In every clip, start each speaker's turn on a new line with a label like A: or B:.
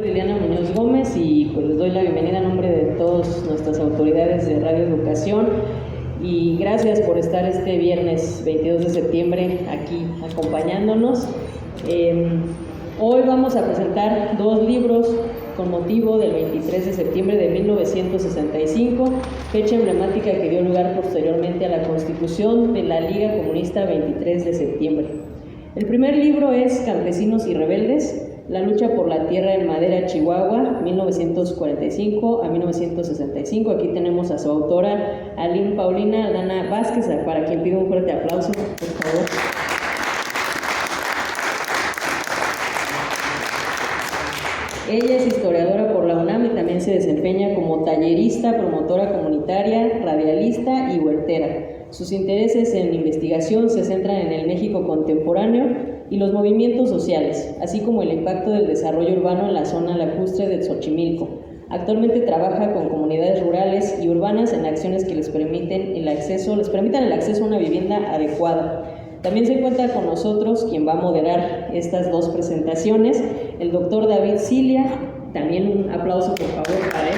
A: Liliana Muñoz Gómez y pues les doy la bienvenida en nombre de todas nuestras autoridades de Radio Educación y gracias por estar este viernes 22 de septiembre aquí acompañándonos. Hoy vamos a presentar dos libros con motivo del 23 de septiembre de 1965, fecha emblemática que dio lugar posteriormente a la constitución de la Liga Comunista 23 de septiembre. El primer libro es Campesinos y Rebeldes, la lucha por la tierra en Madera, Chihuahua, 1945 a 1965. Aquí tenemos a su autora, Aline Paulina Aldana Vázquez, para quien pido un fuerte aplauso, por favor. Ella es historiadora por la UNAM y también se desempeña como tallerista, promotora comunitaria, radialista y huertera. Sus intereses en investigación se centran en el México contemporáneo y los movimientos sociales, así como el impacto del desarrollo urbano en la zona lacustre de Xochimilco. Actualmente trabaja con comunidades rurales y urbanas en acciones que les permitan el acceso a una vivienda adecuada. También se encuentra con nosotros quien va a moderar estas dos presentaciones, el doctor David Cilia. También un aplauso por favor para él.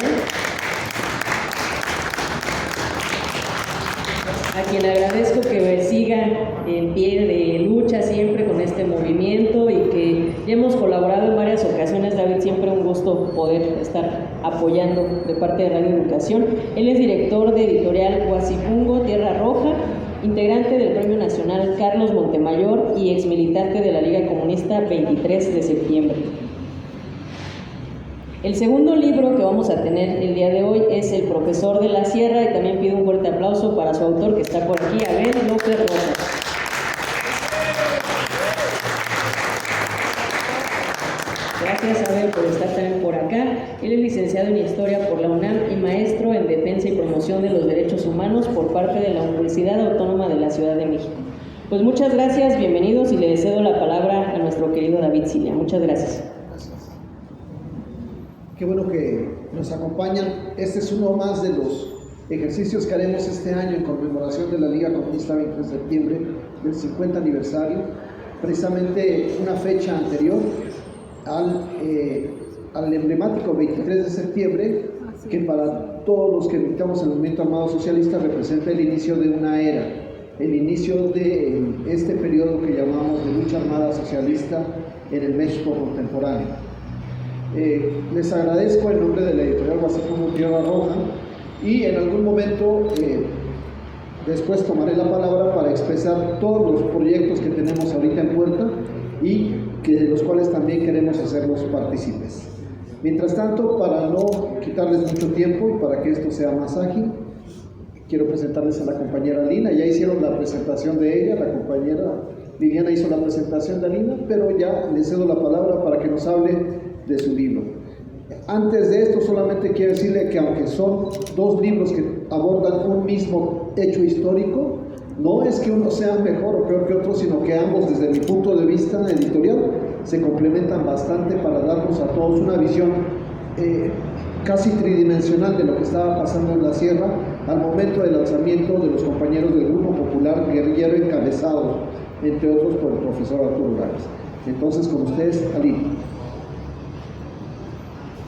A: A quien agradezco que siga en pie de lucha siempre con este movimiento y que ya hemos colaborado en varias ocasiones. David, siempre un gusto poder estar apoyando de parte de Radio Educación. Él es director de Editorial Guasipungo Tierra Roja, integrante del Premio Nacional Carlos Montemayor y exmilitante de la Liga Comunista 23 de septiembre. El segundo libro que vamos a tener el día de hoy es El Profesor de la Sierra, y también pido un fuerte aplauso para su autor que está por aquí, Abel López Rosas. Gracias, Abel, por estar también por acá. Él es licenciado en Historia por la UNAM y maestro en Defensa y Promoción de los Derechos Humanos por parte de la Universidad Autónoma de la Ciudad de México. Pues muchas gracias, bienvenidos, y le cedo la palabra a nuestro querido David Cilia. Muchas gracias.
B: Qué bueno que nos acompañan. Este es uno más de los ejercicios que haremos este año en conmemoración de la Liga Comunista 23 de septiembre, del 50 aniversario, precisamente una fecha anterior al emblemático 23 de septiembre, que para todos los que militamos en el movimiento armado socialista representa el inicio de una era, el inicio de este periodo que llamamos de lucha armada socialista en el México contemporáneo. Les agradezco en nombre de la editorial Guasipungo Tierra Roja y en algún momento después tomaré la palabra para expresar todos los proyectos que tenemos ahorita en puerta y de los cuales también queremos hacerlos partícipes. Mientras tanto, para no quitarles mucho tiempo y para que esto sea más ágil, quiero presentarles a la compañera Lina. Ya hicieron la presentación de ella, la compañera Liliana hizo la presentación de Lina, pero ya le cedo la palabra para que nos hable de su libro. Antes de esto, solamente quiero decirle que aunque son dos libros que abordan un mismo hecho histórico, no es que uno sea mejor o peor que otro, sino que ambos, desde mi punto de vista editorial, se complementan bastante para darnos a todos una visión casi tridimensional de lo que estaba pasando en la sierra al momento del lanzamiento de los compañeros del Grupo Popular Guerrillero, encabezados, entre otros, por el profesor Arturo Urales. Entonces, con ustedes, Aline.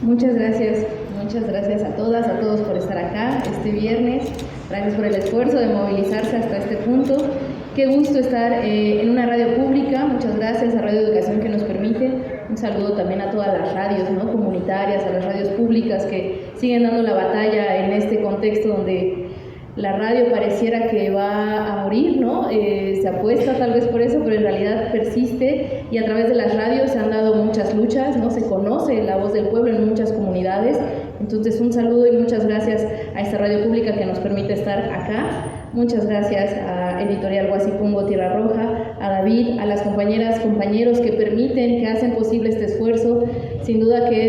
C: Muchas gracias a todas, a todos por estar acá este viernes. Gracias por el esfuerzo de movilizarse hasta este punto. Qué gusto estar en una radio pública. Muchas gracias a Radio Educación que nos permite. Un saludo también a todas las radios, ¿no?, comunitarias, a las radios públicas que siguen dando la batalla en este contexto donde la radio pareciera que va a morir, ¿no? Se apuesta tal vez por eso, pero en realidad persiste, y a través de las radios se han dado muchas luchas, ¿no? Se conoce la voz del pueblo en muchas comunidades. Entonces, un saludo y muchas gracias a esta radio pública que nos permite estar acá. Muchas gracias a Editorial Guasipungo Tierra Roja, a David, a las compañeras, compañeros que permiten, que hacen posible este esfuerzo. Sin duda que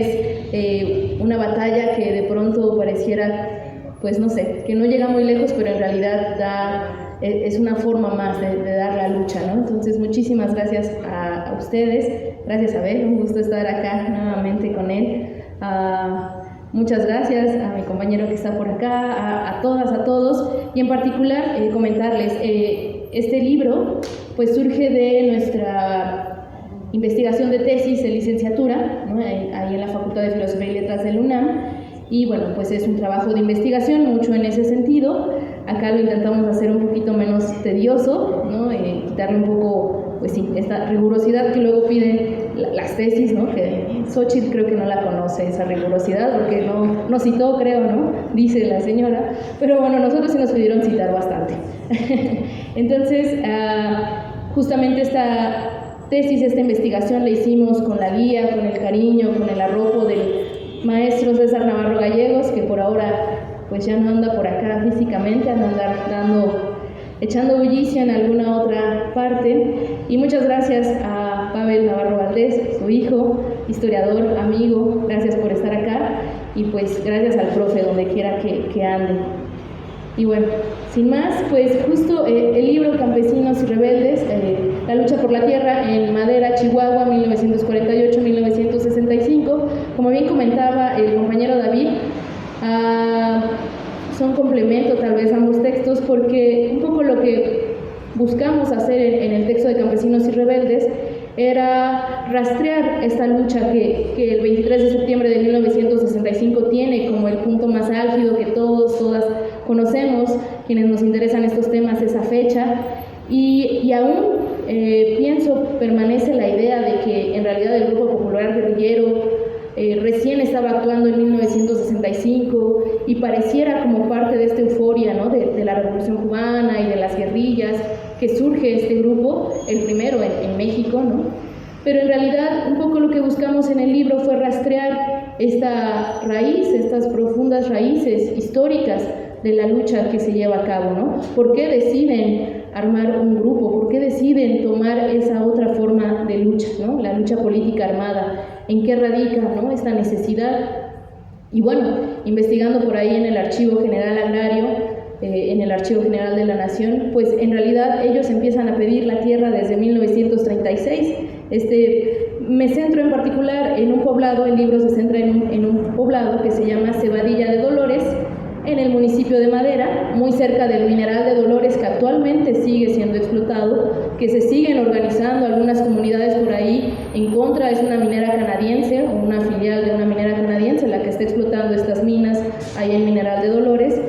C: es una batalla que de pronto pareciera, pues no sé, que no llega muy lejos, pero en realidad es una forma más de dar la lucha, ¿no? Entonces, muchísimas gracias a ustedes. Gracias, Abel, un gusto estar acá nuevamente con él. Muchas gracias a mi compañero que está por acá, a todas, a todos, y en particular comentarles, este libro pues surge de nuestra investigación de tesis de licenciatura, ¿no? Ahí en la Facultad de Filosofía y Letras del UNAM, y bueno, pues es un trabajo de investigación, mucho en ese sentido. Acá lo intentamos hacer un poquito menos tedioso, ¿no? Quitarle un poco, pues sí, esta rigurosidad que luego piden las tesis, ¿no? Que Xochitl creo que no la conoce, esa rigurosidad, porque no citó, creo, ¿no? Dice la señora, pero bueno, nosotros sí nos pidieron citar bastante. Entonces, justamente esta tesis, esta investigación la hicimos con la guía, con el cariño, con el arropo del maestro César Navarro Gallegos, que por ahora pues ya no anda por acá físicamente, anda echando bullicio en alguna otra parte. Y muchas gracias a Pavel Navarro Valdés, su hijo, historiador, amigo, gracias por estar acá, y pues gracias al profe donde quiera que ande. Y bueno, sin más, pues justo el libro Campesinos y Rebeldes, la lucha por la tierra en Madera, Chihuahua, 1948-1965, como bien comentaba el compañero David, son complemento tal vez ambos textos, porque un poco lo que buscamos hacer en el texto de Campesinos y Rebeldes era rastrear esta lucha que el 23 de septiembre de 1965 tiene como el punto más álgido que todas conocemos, quienes nos interesan estos temas, esa fecha, y aún pienso, permanece la idea de que en realidad el Grupo Popular Guerrillero recién estaba actuando en 1965 y pareciera como parte de esta euforia, ¿no? de la Revolución Cubana y de las guerrillas, que surge este grupo, el primero en México, ¿no? Pero en realidad un poco lo que buscamos en el libro fue rastrear esta raíz, estas profundas raíces históricas de la lucha que se lleva a cabo, ¿no? ¿Por qué deciden armar un grupo? ¿Por qué deciden tomar esa otra forma de lucha, ¿no? La lucha política armada. ¿En qué radica, ¿no? esta necesidad? Y bueno, investigando por ahí en el Archivo General Agrario, en el Archivo General de la Nación, pues en realidad ellos empiezan a pedir la tierra desde 1936. Me centro en particular en un poblado, el libro se centra en un poblado que se llama Cebadilla de Dolores, en el municipio de Madera, muy cerca del mineral de Dolores, que actualmente sigue siendo explotado, que se siguen organizando algunas comunidades por ahí en contra. Es una minera canadiense o una filial de una minera canadiense la que está explotando estas minas ahí en mineral de Dolores.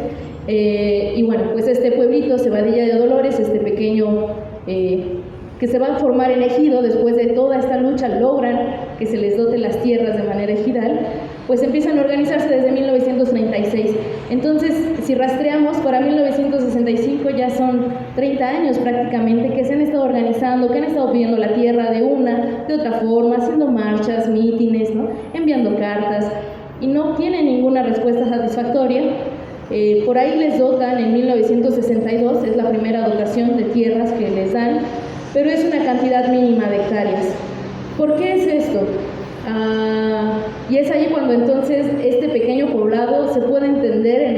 C: Y bueno, pues este pueblito, Cebadilla de Dolores, este pequeño que se va a formar en ejido, después de toda esta lucha logran que se les dote las tierras de manera ejidal, pues empiezan a organizarse desde 1936. Entonces, si rastreamos, para 1965 ya son 30 años prácticamente que se han estado organizando, que han estado pidiendo la tierra de una, de otra forma, haciendo marchas, mítines, ¿no? Enviando cartas, y no tienen ninguna respuesta satisfactoria. Por ahí les dotan en 1962, es la primera dotación de tierras que les dan, pero es una cantidad mínima de hectáreas. ¿Por qué es esto? Y es ahí cuando entonces este pequeño poblado se puede entender en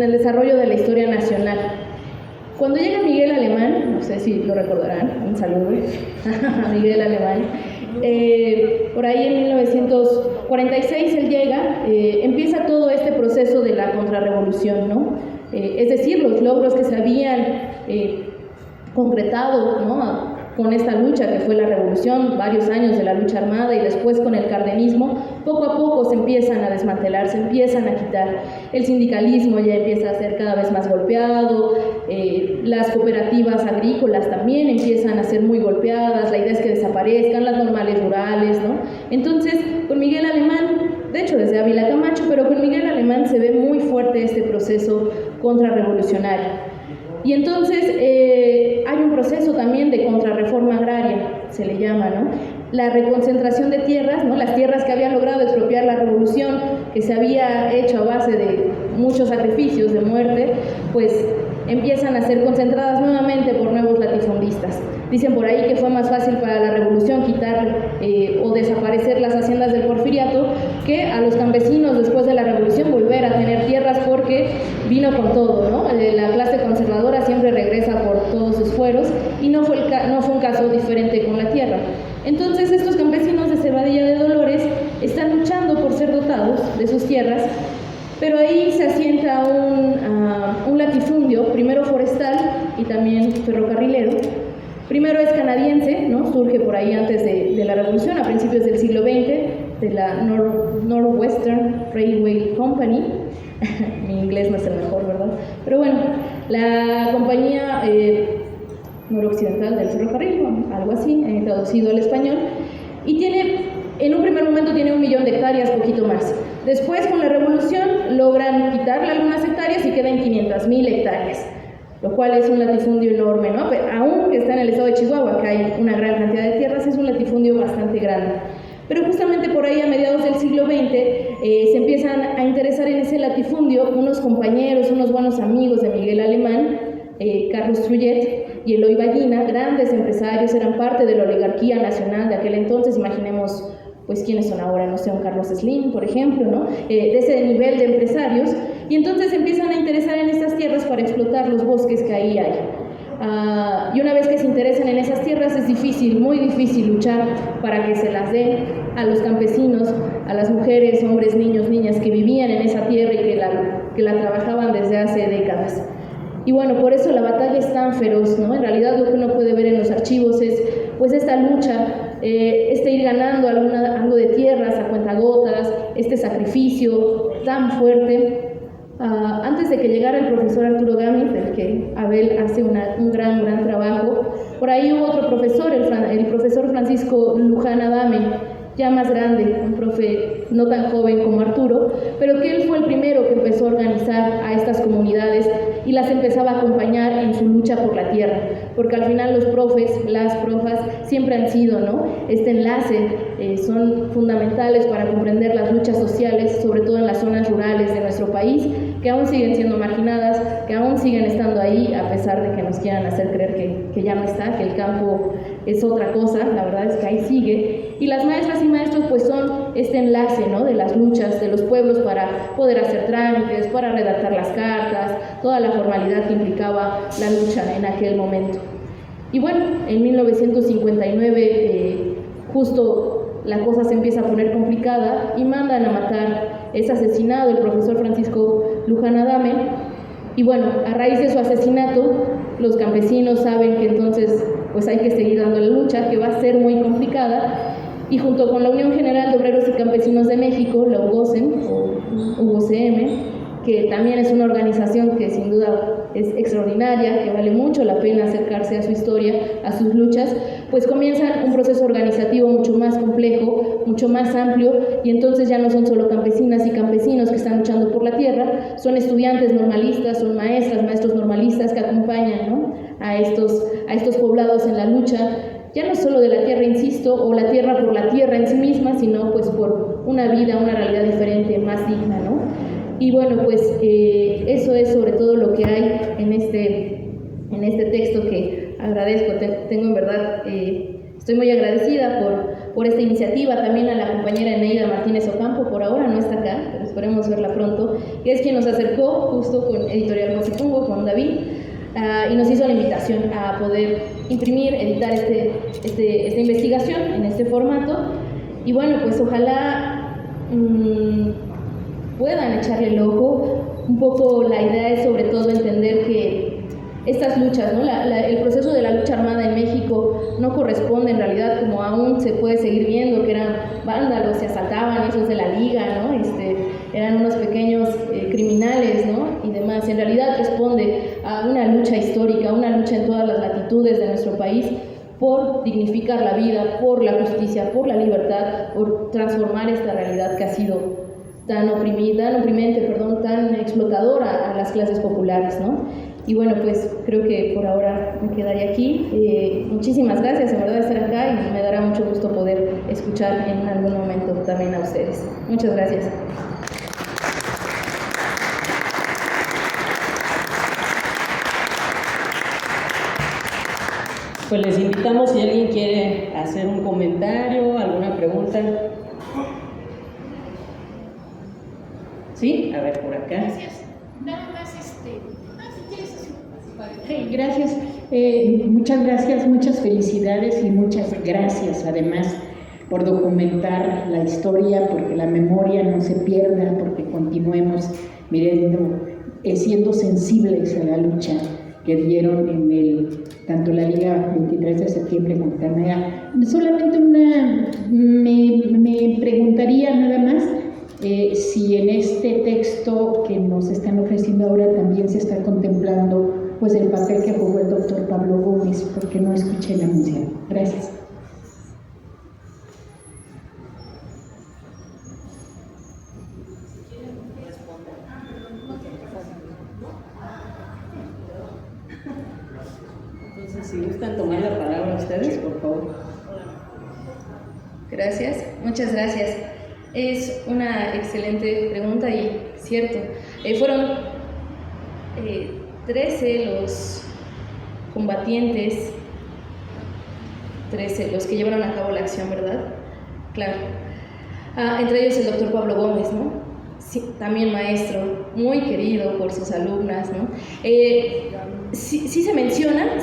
C: el desarrollo de la historia nacional. Cuando llega Miguel Alemán, no sé si lo recordarán, un saludo a Miguel Alemán, por ahí en 1946 él llega, empieza todo este proceso de la contrarrevolución, ¿no? Es decir, los logros que se habían concretado, ¿no? Con esta lucha que fue la revolución, varios años de la lucha armada, y después con el cardenismo, poco a poco se empiezan a desmantelar, se empiezan a quitar. El sindicalismo ya empieza a ser cada vez más golpeado, las cooperativas agrícolas también empiezan a ser muy golpeadas, la idea es que desaparezcan las normales rurales, ¿no? Entonces, con Miguel Alemán, de hecho desde Ávila Camacho, pero con Miguel Alemán se ve muy fuerte este proceso contrarrevolucionario. Y entonces hay un proceso también de contrarreforma agraria, se le llama, ¿no? La reconcentración de tierras, ¿no? Las tierras que había logrado expropiar la revolución, que se había hecho a base de muchos sacrificios, de muerte, pues empiezan a ser concentradas nuevamente por nuevos latifundistas. Dicen por ahí que fue más fácil para la revolución quitar o desaparecer las haciendas del porfiriato que a los campesinos después de la revolución volver a tener tierras, porque vino con todo, ¿no? La clase conservadora siempre regresa por todos sus fueros, y no fue un caso diferente con la tierra. Entonces estos campesinos de Cebadilla de Dolores están luchando por ser dotados de sus tierras, pero ahí se asienta un latifundio, primero forestal y también ferrocarrilero, Primero es canadiense, ¿no? Surge por ahí antes de la Revolución, a principios del siglo XX, de la Northwestern Railway Company. Mi inglés no es el mejor, ¿verdad? Pero bueno, la compañía noroccidental del ferrocarril, algo así, traducido al español, y en un primer momento tiene 1 millón de hectáreas, poquito más. Después, con la Revolución, logran quitarle algunas hectáreas y quedan 500,000 hectáreas, lo cual es un latifundio enorme, ¿no? Pero, aún que está en el estado de Chihuahua, que hay una gran cantidad de tierras, es un latifundio bastante grande. Pero justamente por ahí, a mediados del siglo XX, se empiezan a interesar en ese latifundio unos compañeros, unos buenos amigos de Miguel Alemán, Carlos Trullet y Eloy Ballina, grandes empresarios, eran parte de la oligarquía nacional de aquel entonces. Imaginemos pues quiénes son ahora, no sé, un Carlos Slim, por ejemplo, ¿no? De ese nivel de empresarios, y entonces empiezan a interesar en estas tierras para explotar los bosques que ahí hay. Y una vez que se interesan en esas tierras, es difícil, muy difícil luchar para que se las den a los campesinos, a las mujeres, hombres, niños, niñas que vivían en esa tierra y que la trabajaban desde hace décadas. Y bueno, por eso la batalla es tan feroz, ¿no? En realidad lo que uno puede ver en los archivos es pues esta lucha, este ir ganando algo de tierras a cuentagotas, este sacrificio tan fuerte. Antes de que llegara el profesor Arturo Gámez, del que Abel hace un gran trabajo, por ahí hubo otro profesor, el profesor Francisco Luján Adame, ya más grande, un profe no tan joven como Arturo, pero que él fue el primero que empezó a organizar a estas comunidades y las empezaba a acompañar en su lucha por la tierra, porque al final los profes, las profas, siempre han sido, ¿no? Este enlace, son fundamentales para comprender las luchas sociales, sobre todo en las zonas rurales de nuestro país, que aún siguen siendo marginadas, que aún siguen estando ahí, a pesar de que nos quieran hacer creer que ya no está, que el campo es otra cosa. La verdad es que ahí sigue. Y las maestras y maestros pues son este enlace, ¿no? De las luchas de los pueblos para poder hacer trámites, para redactar las cartas, toda la formalidad que implicaba la lucha en aquel momento. Y bueno, en 1959 justo la cosa se empieza a poner complicada y mandan a matar, es asesinado el profesor Francisco Luján Adame. Y bueno, a raíz de su asesinato, los campesinos saben que entonces pues hay que seguir dando la lucha, que va a ser muy complicada, y junto con la Unión General de Obreros y Campesinos de México, la UGOCEM, o UGOCM, que también es una organización que sin duda es extraordinaria, que vale mucho la pena acercarse a su historia, a sus luchas, pues comienzan un proceso organizativo mucho más complejo, mucho más amplio, y entonces ya no son solo campesinas y campesinos que están luchando por la tierra, son estudiantes normalistas, son maestras, maestros normalistas que acompañan, ¿no? a estos poblados en la lucha, ya no solo de la tierra, insisto, o la tierra por la tierra en sí misma, sino pues por una vida, una realidad diferente, más digna, ¿no? Y bueno, pues eso es sobre todo lo que hay en este texto, que agradezco. Tengo en verdad, estoy muy agradecida por esta iniciativa, también a la compañera Eneida Martínez Ocampo, por ahora no está acá, pero esperemos verla pronto, que es quien nos acercó justo con Editorial Josipungo, con David, y nos hizo la invitación a poder imprimir, editar esta investigación en este formato. Y bueno, pues ojalá puedan echarle el ojo. Un poco la idea es sobre todo entender que estas luchas, ¿no? El proceso de la lucha armada en México no corresponde en realidad, como aún se puede seguir viendo, que eran vándalos, se asaltaban, esos de la liga, ¿no? Eran unos pequeños criminales, ¿no? Y demás. En realidad responde a una lucha histórica, una lucha en todas las latitudes de nuestro país por dignificar la vida, por la justicia, por la libertad, por transformar esta realidad que ha sido tan oprimente, tan explotadora a las clases populares, ¿no? Y bueno, pues creo que por ahora me quedaría aquí. Muchísimas gracias, en verdad, de estar acá, y me dará mucho gusto poder escuchar en algún momento también a ustedes. Muchas gracias.
A: Pues les invitamos, si alguien quiere hacer un comentario, alguna pregunta. ¿Sí? A ver, por acá.
D: Gracias. Nada más si quieres así.
E: Gracias. Muchas gracias, muchas felicidades y muchas gracias además por documentar la historia, porque la memoria no se pierda, porque continuemos siendo sensibles a la lucha que dieron en el tanto la Liga 23 de septiembre como Canadá. Solamente me preguntaría nada más si en este texto que nos están ofreciendo ahora también se está contemplando pues el papel que jugó el doctor Pablo Gómez, porque no escuché la mención. Gracias.
A: Entonces, si gustan tomar la palabra ustedes, por favor.
C: Gracias, muchas gracias. Es una excelente pregunta y cierto. Fueron 13 los combatientes, 13 los que llevaron a cabo la acción, ¿verdad? Claro. Entre ellos el doctor Pablo Gómez, ¿no? Sí, también maestro, muy querido por sus alumnas, ¿no? Sí se menciona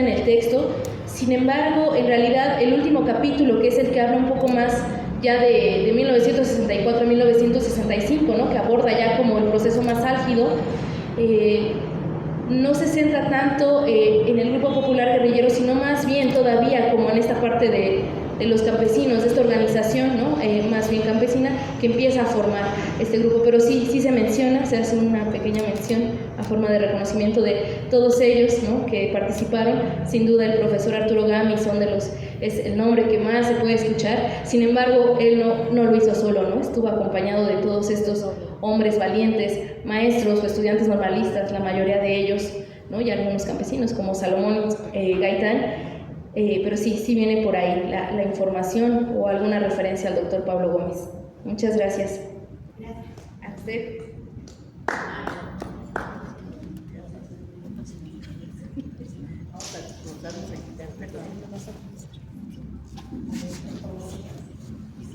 C: en el texto. Sin embargo, en realidad el último capítulo, que es el que habla un poco más ya de 1964 a 1965, ¿no? Que aborda ya como el proceso más álgido, no se centra tanto en el grupo popular guerrillero, sino más bien todavía como en esta parte de los campesinos, de esta organización, ¿no? Más bien campesina, que empieza a formar este grupo. Pero sí se menciona, se hace una pequeña mención a forma de reconocimiento de todos ellos, ¿no? Que participaron. Sin duda el profesor Arturo Gami es el nombre que más se puede escuchar. Sin embargo, él no lo hizo solo, ¿no? Estuvo acompañado de todos estos hombres valientes, maestros o estudiantes normalistas, la mayoría de ellos, ¿no? Y algunos campesinos como Salomón Gaitán. Pero sí viene por ahí la información o alguna referencia al doctor Pablo Gómez. Muchas gracias.
D: Gracias.
C: A usted.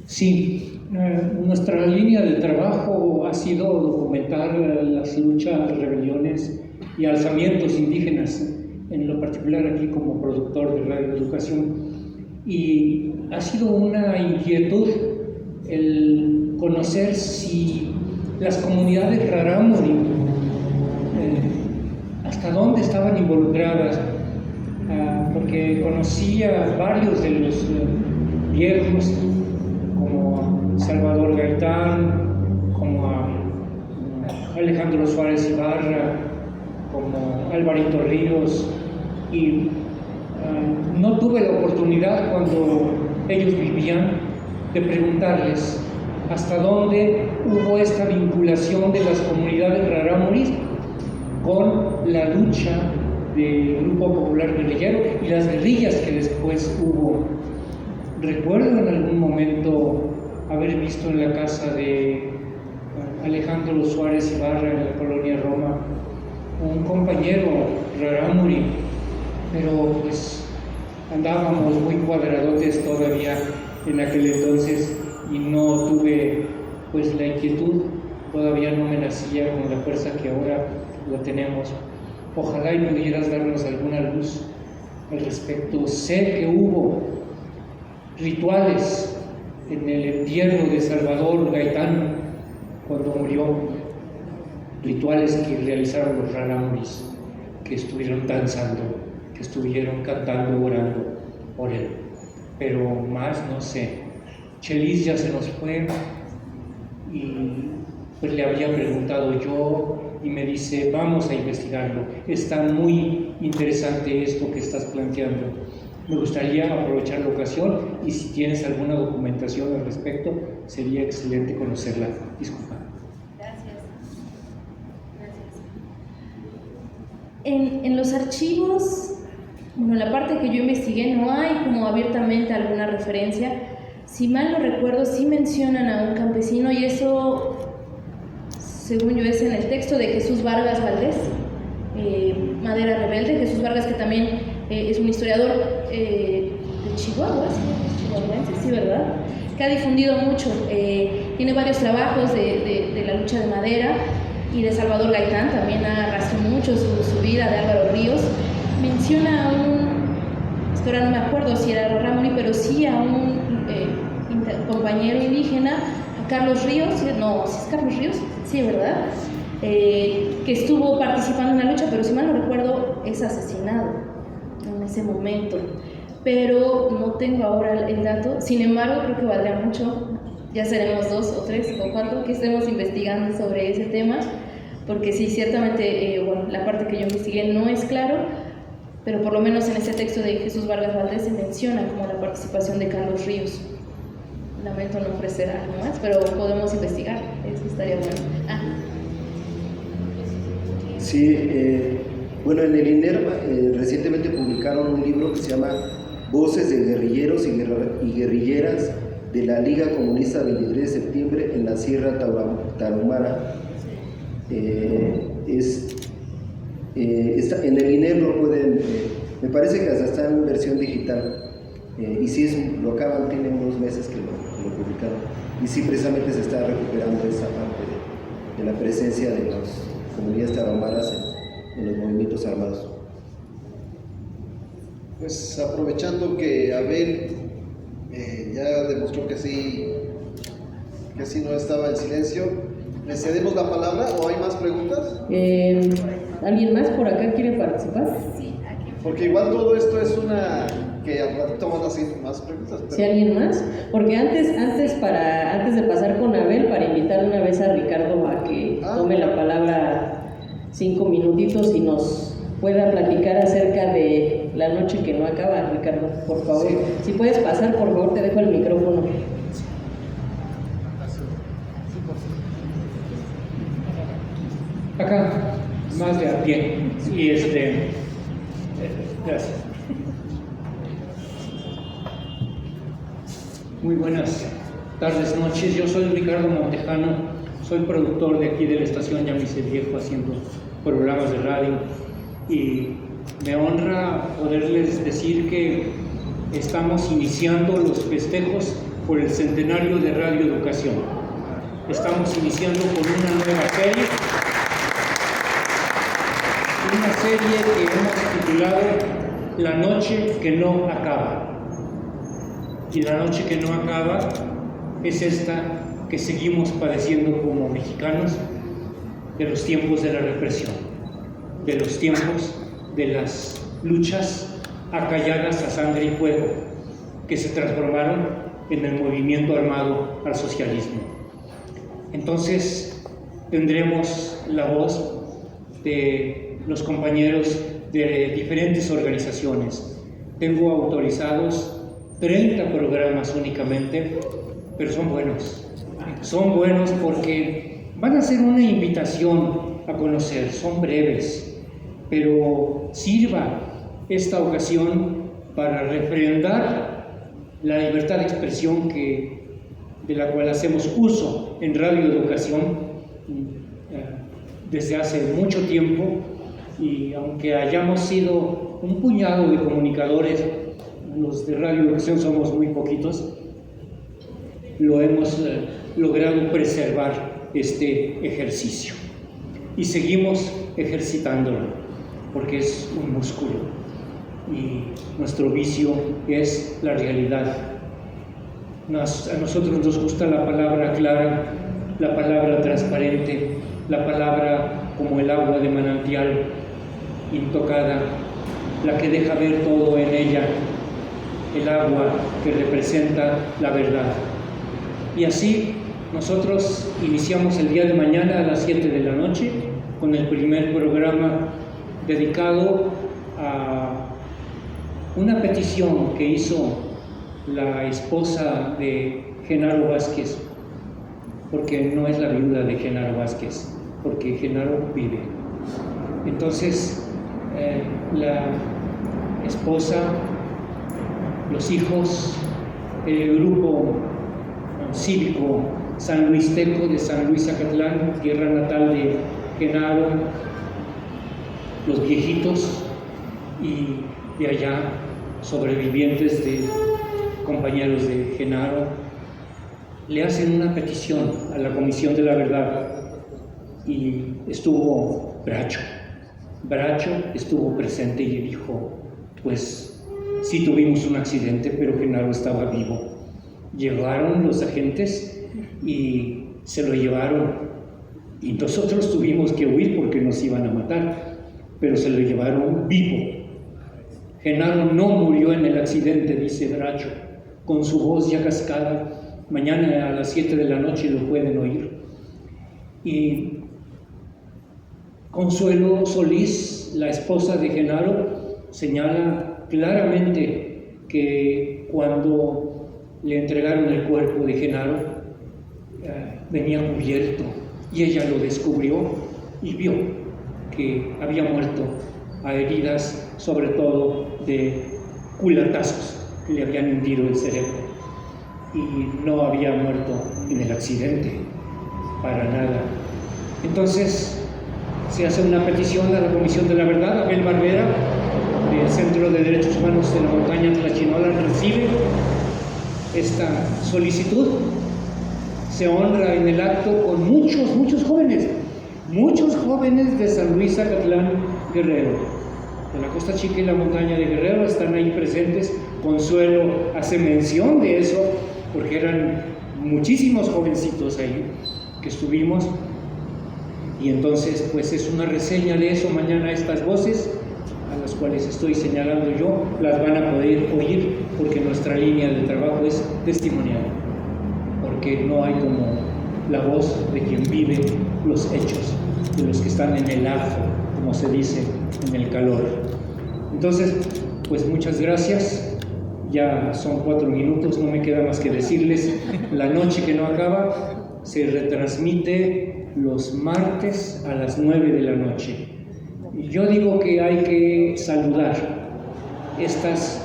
F: Sí, nuestra línea de trabajo ha sido documentar las luchas, rebeliones y alzamientos indígenas, en lo particular aquí como productor de Radio Educación. Y ha sido una inquietud el conocer si las comunidades rarámuri, hasta dónde estaban involucradas, porque conocí a varios de los viejos, como a Salvador Gaitán, como a Alejandro Suárez Ibarra, como Alvarito Ríos, y no tuve la oportunidad cuando ellos vivían de preguntarles hasta dónde hubo esta vinculación de las comunidades rarámuris con la lucha del Grupo Popular Guerrillero y las guerrillas que después hubo. Recuerdo en algún momento haber visto en la casa de Alejandro Suárez Ibarra en la colonia Roma un compañero rarámuri, pero pues andábamos muy cuadradotes todavía en aquel entonces y no tuve pues la inquietud, todavía no me nacía con la fuerza que ahora lo tenemos. Ojalá y pudieras darnos alguna luz al respecto. Sé que hubo rituales en el entierro de Salvador Gaitán cuando murió, rituales que realizaron los rarámuris, que estuvieron danzando, que estuvieron cantando, orando por él. Pero más no sé. Chelis ya se nos fue y pues le había preguntado yo y me dice, vamos a investigarlo. Está muy interesante esto que estás planteando. Me gustaría aprovechar la ocasión y si tienes alguna documentación al respecto, sería excelente conocerla. Disculpa.
C: En los archivos, bueno, en la parte que yo investigué no hay como abiertamente alguna referencia. Si mal no recuerdo, sí mencionan a un campesino y eso, según yo, es en el texto de Jesús Vargas Valdés, Madera Rebelde. Jesús Vargas, que también es un historiador de Chihuahua, sí, ¿verdad? Que ha difundido mucho, tiene varios trabajos de la lucha de Madera y de Salvador Gaitán, también arrastró mucho su vida, de Álvaro Ríos. Menciona a es que ahora no me acuerdo si era rarámuri, pero sí a un compañero indígena, a Carlos Ríos, no, ¿sí es Carlos Ríos? Sí, ¿verdad? Que estuvo participando en la lucha, pero si mal no recuerdo, es asesinado. ese momento, pero no tengo ahora el dato. Sin embargo, creo que valdría mucho, ya seremos 2 o 3 o 4 que estemos investigando sobre ese tema, porque sí, ciertamente, bueno, la parte que yo investigué no es claro, pero por lo menos en ese texto de Jesús Vargas Valdés se menciona como la participación de Carlos Ríos. Lamento no ofrecer algo más, pero podemos investigar, eso estaría bueno.
G: Sí, bueno, en el INER recientemente publicaron un libro que se llama Voces de guerrilleros y guerrilleras de la Liga Comunista 23 de septiembre en la Sierra Tarahumara. En el INER lo pueden, me parece que hasta está en versión digital, y sí, lo acaban, tiene unos meses que lo publicaron, y sí, precisamente se está recuperando esa parte de la presencia de las comunidades tarahumaras en los movimientos armados.
B: Pues aprovechando que Abel ya demostró que sí no estaba en silencio, ¿le cedemos la palabra o hay más preguntas?
A: ¿Alguien más por acá quiere participar?
D: Sí, aquí.
B: Porque igual todo esto es una que al ratito van a hacer más preguntas. Pero...
A: ¿Sí, alguien más? Porque antes de pasar con Abel, para invitar una vez a Ricardo a que tome la palabra 5 minutitos y nos pueda platicar acerca de la noche que no acaba. Ricardo, por favor.
B: Sí.
A: Si puedes pasar, por favor, te dejo el micrófono.
F: Acá, más de a pie. Y gracias. Muy buenas tardes, noches. Yo soy Ricardo Montejano, soy productor de aquí de la estación Ya Me Hice Viejo, haciendo programas de radio, y me honra poderles decir que estamos iniciando los festejos por el centenario de Radio Educación. Estamos iniciando con una nueva serie que hemos titulado La Noche que no acaba. Y la noche que no acaba es esta que seguimos padeciendo como mexicanos, de los tiempos de la represión, de los tiempos de las luchas acalladas a sangre y fuego que se transformaron en el movimiento armado al socialismo. Entonces tendremos la voz de los compañeros de diferentes organizaciones. Tengo autorizados 30 programas únicamente, pero son buenos. Son buenos porque van a ser una invitación a conocer, son breves, pero sirva esta ocasión para refrendar la libertad de expresión de la cual hacemos uso en Radio Educación desde hace mucho tiempo, y aunque hayamos sido un puñado de comunicadores, los de Radio Educación somos muy poquitos, lo hemos logrado preservar este ejercicio y seguimos ejercitándolo porque es un músculo y nuestro vicio es la realidad. A nosotros nos gusta la palabra clara, la palabra transparente, la palabra como el agua de manantial, intocada, la que deja ver todo en ella, el agua que representa la verdad. Y así nosotros iniciamos el día de mañana a las 7 de la noche con el primer programa dedicado a una petición que hizo la esposa de Genaro Vázquez, porque no es la viuda de Genaro Vázquez, porque Genaro vive. Entonces, la esposa, los hijos, el grupo cívico San Luis Teco de San Luis Acatlán, tierra natal de Genaro, los viejitos y de allá sobrevivientes de compañeros de Genaro, le hacen una petición a la Comisión de la Verdad, y estuvo Bracho estuvo presente y dijo, pues sí tuvimos un accidente, pero Genaro estaba vivo. Llegaron los agentes y se lo llevaron, y nosotros tuvimos que huir porque nos iban a matar, pero se lo llevaron vivo. Genaro no murió en el accidente, dice Bracho, con su voz ya cascada. Mañana a las 7 de la noche lo pueden oír. Y Consuelo Solís, la esposa de Genaro, señala claramente que cuando le entregaron el cuerpo de Genaro, venía cubierto, y ella lo descubrió y vio que había muerto a heridas, sobre todo de culatazos que le habían hundido el cerebro, y no había muerto en el accidente, para nada. Entonces se hace una petición a la Comisión de la Verdad. Abel Barbera, del Centro de Derechos Humanos de la Montaña Tlachinolan, recibe esta solicitud. Se honra en el acto con muchos jóvenes de San Luis Zacatlán, Guerrero, de la Costa Chica y la Montaña de Guerrero, están ahí presentes. Consuelo hace mención de eso, porque eran muchísimos jovencitos ahí que estuvimos, y entonces pues es una reseña de eso. Mañana estas voces, a las cuales estoy señalando yo, las van a poder oír, porque nuestra línea de trabajo es testimonial, porque no hay como la voz de quien vive los hechos, de los que están en el ajo, como se dice, en el calor. Entonces, pues muchas gracias. Ya son 4 minutos, no me queda más que decirles: La Noche que no acaba se retransmite los martes a las 9 de la noche. Y yo digo que hay que saludar estas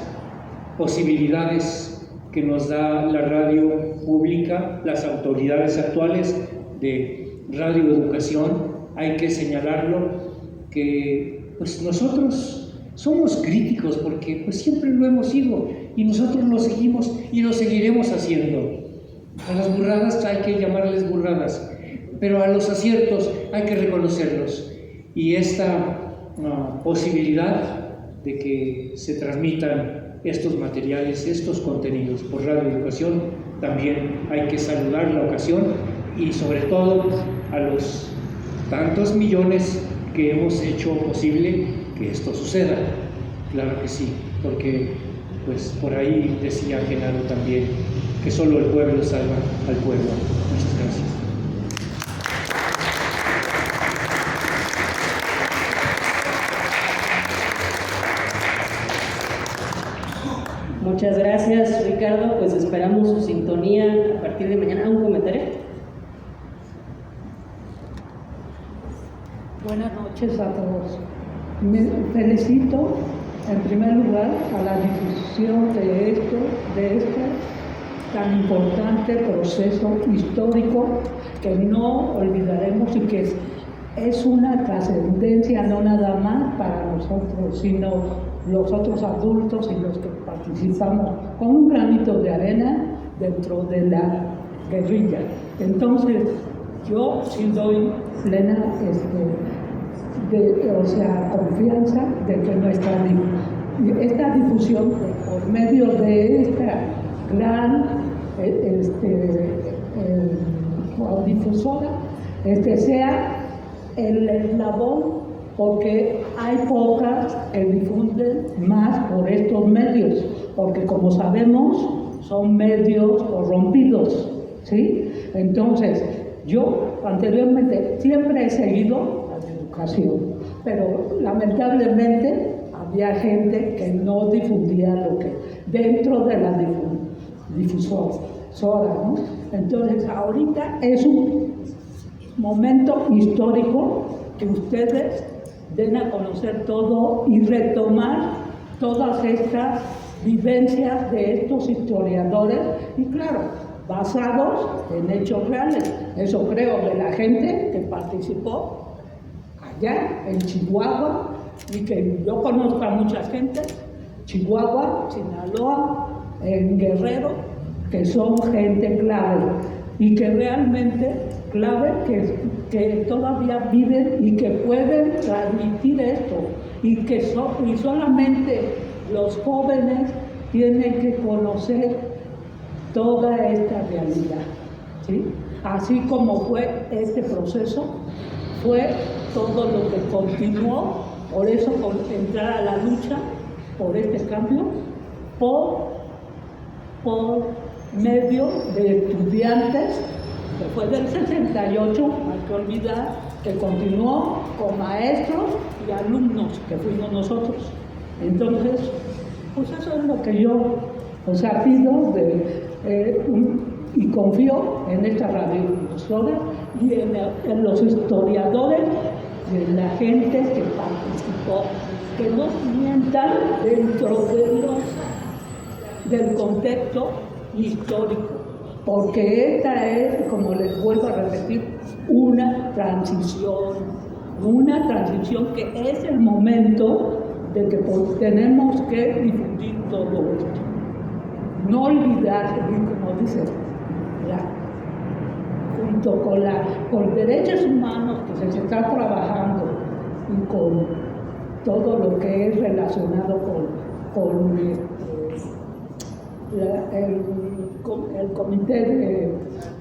F: posibilidades que nos da la radio pública, las autoridades actuales de radioeducación. Hay que señalarlo, que pues nosotros somos críticos, porque pues siempre lo hemos sido, y nosotros lo seguimos y lo seguiremos haciendo. A las burradas hay que llamarles burradas, pero a los aciertos hay que reconocerlos. Y esta posibilidad de que se transmitan estos materiales, estos contenidos por radioeducación, también hay que saludar la ocasión, y sobre todo a los tantos millones que hemos hecho posible que esto suceda. Claro que sí, porque pues por ahí decía Genaro también que solo el pueblo salva al pueblo. Muchas gracias.
A: Muchas gracias, Ricardo. Pues esperamos su sintonía a partir de mañana. ¿Un comentario?
H: Buenas noches a todos. Me felicito en primer lugar a la difusión de este tan importante proceso histórico que no olvidaremos, y que es una trascendencia no nada más para nosotros, sino los otros adultos y los que participamos con un granito de arena dentro de la guerrilla. Entonces, yo sí doy plena confianza de que esta difusión, por medio de esta gran difusora, sea el eslabón, porque hay pocas que difunden más por estos medios, porque como sabemos son medios corrompidos, ¿sí? Entonces, yo anteriormente siempre he seguido la educación, pero lamentablemente había gente que no difundía lo que dentro de la difusora, ¿no? Entonces, ahorita es un momento histórico que ustedes den a conocer todo y retomar todas estas vivencias de estos historiadores, y claro, basados en hechos reales. Eso creo, de la gente que participó allá en Chihuahua, y que yo conozco a mucha gente, Chihuahua, Sinaloa, en Guerrero, que son gente clave, y que realmente clave, que todavía viven y que pueden transmitir esto, y solamente los jóvenes tienen que conocer toda esta realidad, ¿sí? Así como fue este proceso, fue todo lo que continuó. Por eso, con entrar a la lucha por este cambio por medio de estudiantes, que fue del 68, no hay que olvidar, que continuó con maestros y alumnos, que fuimos nosotros. Entonces, pues eso es lo que yo pido y confío en esta radiodifusora y en los historiadores de la gente que participó, que no mientan dentro del contexto histórico, porque esta es, como les vuelvo a repetir, una transición que es el momento de que tenemos que difundir todo esto. No olvidar, como dice, junto con derechos humanos que se está trabajando y con todo lo que es relacionado con el Comité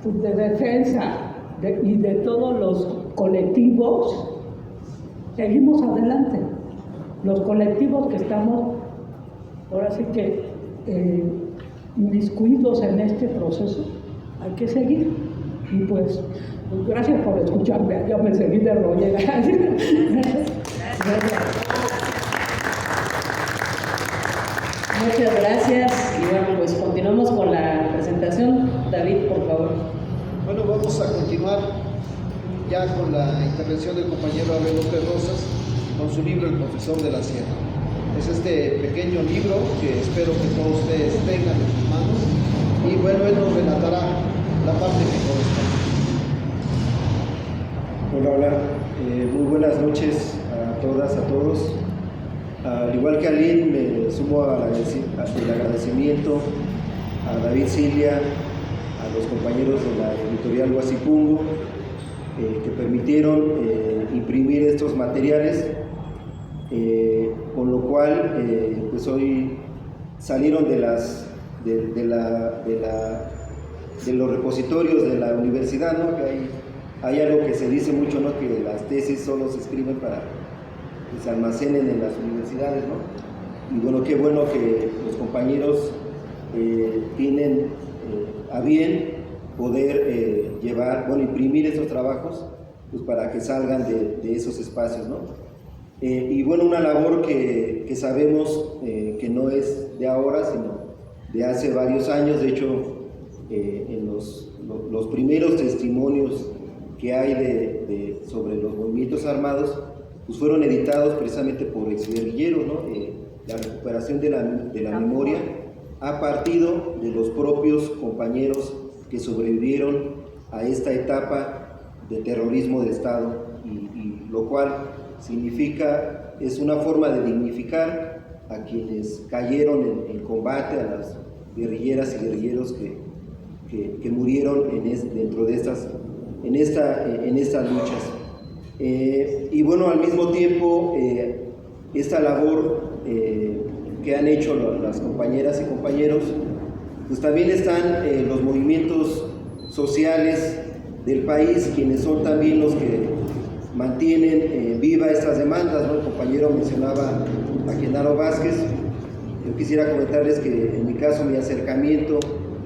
H: de Defensa y de todos los colectivos, seguimos adelante. Los colectivos que estamos, ahora sí que, inmiscuidos en este proceso, hay que seguir. Y pues gracias por escucharme, yo me seguí de rollera.
A: Muchas gracias. Y bueno, pues continuamos con la presentación. David, por favor.
B: Bueno, vamos a continuar ya con la intervención del compañero Abel López Rosas con su libro El Profesor de la Sierra. Es este pequeño libro que espero que todos ustedes tengan en sus manos y bueno, él nos relatará la parte que corresponde.
G: Hola, muy buenas noches a todas, a todos. Al igual que Aline, me sumo al agradecimiento a David Cilia, a los compañeros de la editorial Huasipungo, que permitieron imprimir estos materiales, con lo cual pues hoy salieron de los repositorios de la universidad, ¿no? Que hay algo que se dice mucho, ¿no? Que las tesis solo se escriben para que se almacenen en las universidades, ¿no? Y bueno, qué bueno que los compañeros tienen a bien poder imprimir estos trabajos, pues para que salgan de esos espacios, ¿no? Y bueno, una labor que sabemos que no es de ahora, sino de hace varios años. De hecho, en los primeros testimonios que hay sobre los movimientos armados, pues fueron editados precisamente por exguerrilleros, ¿no? La recuperación de la memoria ha partido de los propios compañeros que sobrevivieron a esta etapa de terrorismo de Estado, y lo cual es una forma de dignificar a quienes cayeron en combate, a las guerrilleras y guerrilleros que murieron dentro de estas luchas. Y bueno, al mismo tiempo, esta labor que han hecho las compañeras y compañeros, pues también están los movimientos sociales del país, quienes son también los que mantienen viva estas demandas, ¿no? El compañero mencionaba a Genaro Vázquez. Yo quisiera comentarles que en mi caso mi acercamiento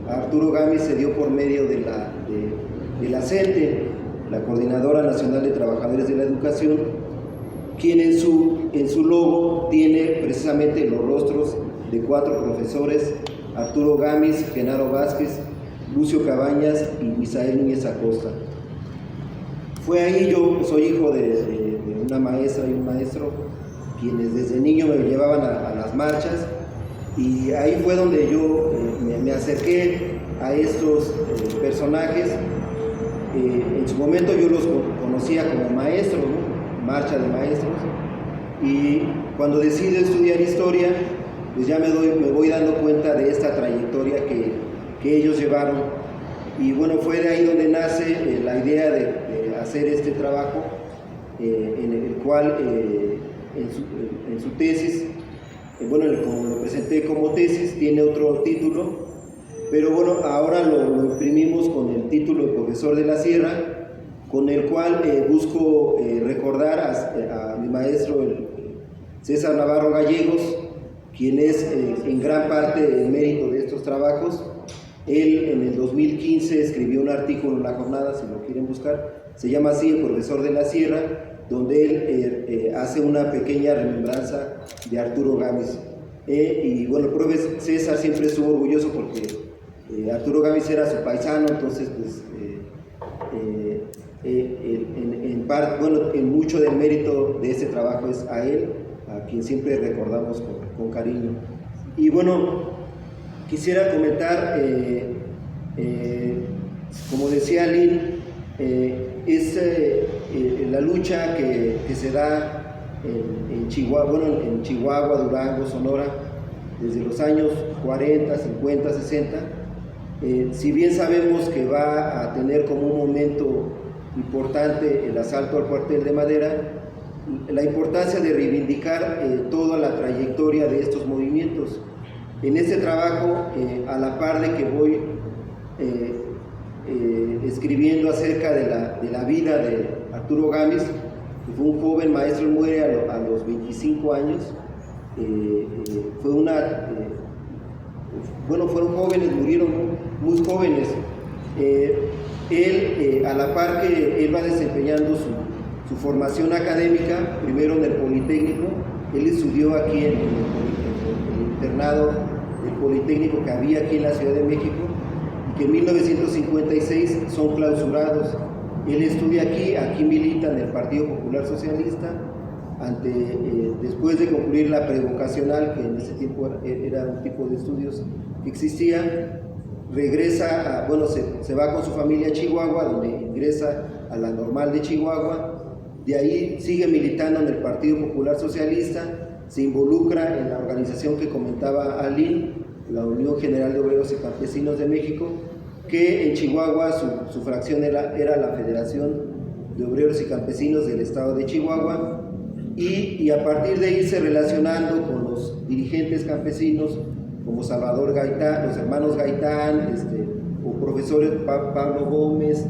G: a Arturo Gámez se dio por medio de la CENTE, la Coordinadora Nacional de Trabajadores de la Educación, quien en su logo tiene precisamente los rostros de 4 profesores: Arturo Gámez, Genaro Vázquez, Lucio Cabañas y Misael Núñez Acosta. Fue ahí, yo soy hijo de una maestra y un maestro, quienes desde niño me llevaban a las marchas, y ahí fue donde yo me acerqué a estos personajes. En su momento yo los conocía como maestros, ¿no? Marcha de maestros, y cuando decido estudiar historia, pues ya me voy dando cuenta de esta trayectoria que ellos llevaron. Y bueno, fue de ahí donde nace la idea de hacer este trabajo, en el cual en su tesis, como lo presenté como tesis, tiene otro título, pero bueno, ahora lo imprimimos con el título de Profesor de la Sierra, con el cual busco recordar a mi maestro César Navarro Gallegos, quien es en gran parte el mérito de estos trabajos. Él en el 2015 escribió un artículo en La Jornada, si lo quieren buscar, se llama así El Profesor de la Sierra, donde él hace una pequeña remembranza de Arturo Gámez. Y bueno, el profe César siempre estuvo orgulloso porque Arturo Gámez era su paisano, entonces pues en mucho del mérito de este trabajo es a él, a quien siempre recordamos con cariño. Y bueno, quisiera comentar, como decía Lynn, es la lucha que se da en Chihuahua, Durango, Sonora, desde los años 40, 50, 60. Si bien sabemos que va a tener como un momento importante el asalto al cuartel de Madera, la importancia de reivindicar toda la trayectoria de estos movimientos. En este trabajo, a la par de que voy escribiendo acerca de la vida de Arturo Gámez, que fue un joven maestro, muere a los 25 años, fueron jóvenes, murieron muy jóvenes. Él, a la par que él va desempeñando su formación académica, primero en el Politécnico, él estudió aquí en el internado del Politécnico que había aquí en la Ciudad de México, y que en 1956 son clausurados. Él estudia aquí milita en el Partido Popular Socialista, después de concluir la prevocacional, que en ese tiempo era un tipo de estudios que existía, regresa, se va con su familia a Chihuahua, donde ingresa a la Normal de Chihuahua. De ahí sigue militando en el Partido Popular Socialista, se involucra en la organización que comentaba Aline, la Unión General de Obreros y Campesinos de México, que en Chihuahua su fracción era la Federación de Obreros y Campesinos del Estado de Chihuahua, y a partir de irse relacionando con los dirigentes campesinos como Salvador Gaitán, los hermanos Gaitán, o profesores Pablo Gómez,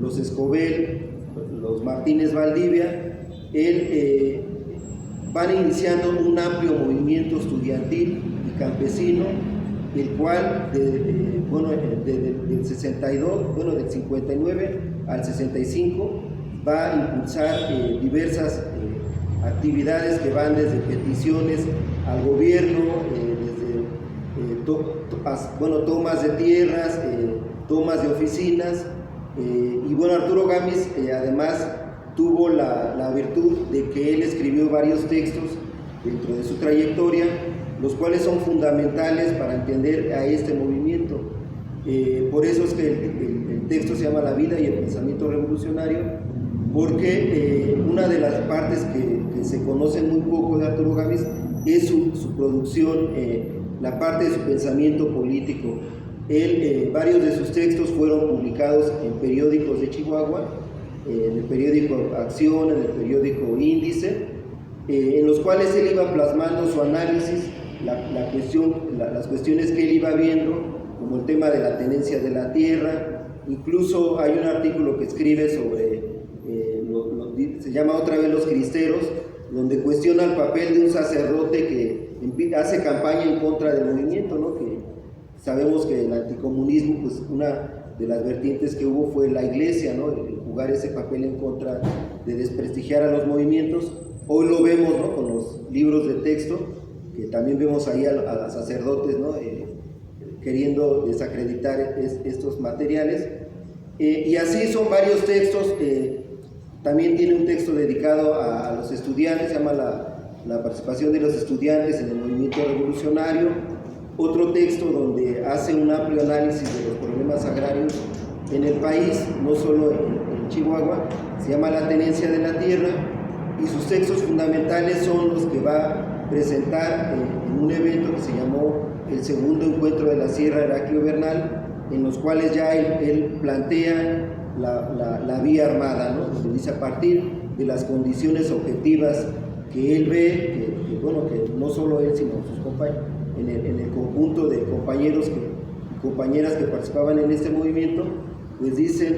G: los Escobel, los Martínez Valdivia, van iniciando un amplio movimiento estudiantil y campesino, el cual del 62, del 59 al 65 va a impulsar diversas actividades que van desde peticiones al gobierno, tomas de tierras, tomas de oficinas, y Arturo Gámez además tuvo la virtud de que él escribió varios textos dentro de su trayectoria, los cuales son fundamentales para entender a este movimiento. Por eso es que el texto se llama La vida y el pensamiento revolucionario, porque una de las partes que se conocen muy poco de Arturo Gámez es su producción, la parte de su pensamiento político. Varios de sus textos fueron publicados en periódicos de Chihuahua, en el periódico Acción, en el periódico Índice, en los cuales él iba plasmando su análisis, las cuestiones que él iba viendo, como el tema de la tenencia de la tierra. Incluso hay un artículo que escribe sobre, se llama otra vez Los Cristeros, donde cuestiona el papel de un sacerdote que hace campaña en contra del movimiento, ¿no? Que sabemos que el anticomunismo, pues una de las vertientes que hubo fue la iglesia, ¿no? El jugar ese papel en contra de desprestigiar a los movimientos. Hoy lo vemos, ¿no? Con los libros de texto, que también vemos ahí a sacerdotes, ¿no? Queriendo desacreditar estos materiales. Y así son varios textos. También tiene un texto dedicado a los estudiantes, se llama la participación de los estudiantes en el movimiento revolucionario. Otro texto donde hace un amplio análisis de los problemas agrarios en el país, no solo en Chihuahua, se llama La tenencia de la tierra, y sus textos fundamentales son los que va a presentar en un evento que se llamó el segundo encuentro de la Sierra Heraclio Bernal, en los cuales ya él plantea la vía armada, ¿no? Donde dice, a partir de las condiciones objetivas que él ve, que no solo él, sino sus compañeros, en el conjunto de compañeros y compañeras que participaban en este movimiento, pues dicen,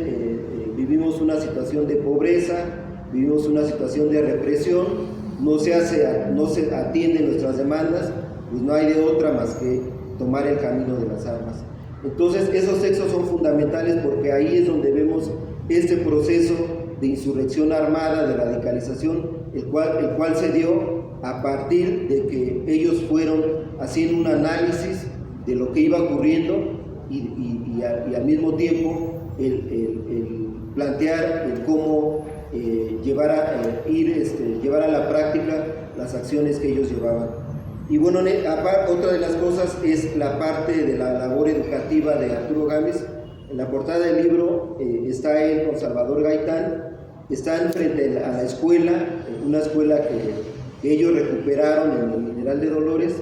G: vivimos una situación de pobreza, vivimos una situación de represión, no se atienden nuestras demandas, pues no hay de otra más que tomar el camino de las armas. Entonces esos textos son fundamentales porque ahí es donde vemos este proceso de insurrección armada, de radicalización, el cual se dio a partir de que ellos fueron haciendo un análisis de lo que iba ocurriendo y al mismo tiempo el plantear el cómo llevar a la práctica las acciones que ellos llevaban. Y bueno, otra de las cosas es la parte de la labor educativa de Arturo Gámez. En la portada del libro está él con Salvador Gaitán, están frente a la escuela, una escuela que ellos recuperaron en el Mineral de Dolores,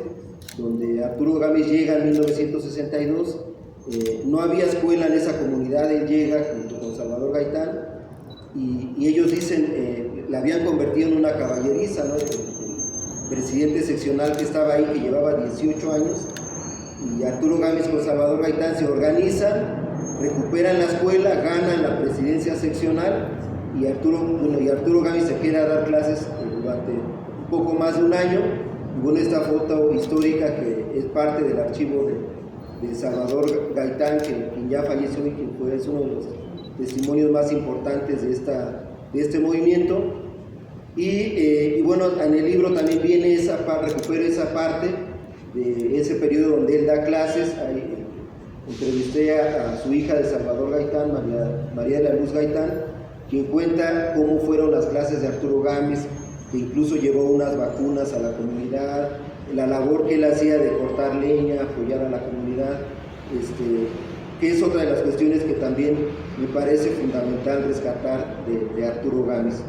G: donde Arturo Gámez llega en 1962. No había escuela en esa comunidad, él llega junto con Salvador Gaitán y ellos dicen, la habían convertido en una caballeriza, ¿no? El presidente seccional que estaba ahí, que llevaba 18 años, y Arturo Gámez con Salvador Gaitán se organizan, recuperan la escuela, ganan la presidencia seccional y Arturo Gámez se queda a dar clases durante un poco más de un año. Y bueno, esta foto histórica que es parte del archivo de Salvador Gaitán, quien ya falleció y quien fue uno de los testimonios más importantes de este movimiento. Y bueno, en el libro también viene recupera esa parte de ese periodo donde él da clases. Ahí entrevisté a su hija de Salvador Gaitán, María de la Luz Gaitán, quien cuenta cómo fueron las clases de Arturo Gámez, que incluso llevó unas vacunas a la comunidad, la labor que él hacía de cortar leña, apoyar a la comunidad, que es otra de las cuestiones que también me parece fundamental rescatar de Arturo Gámez.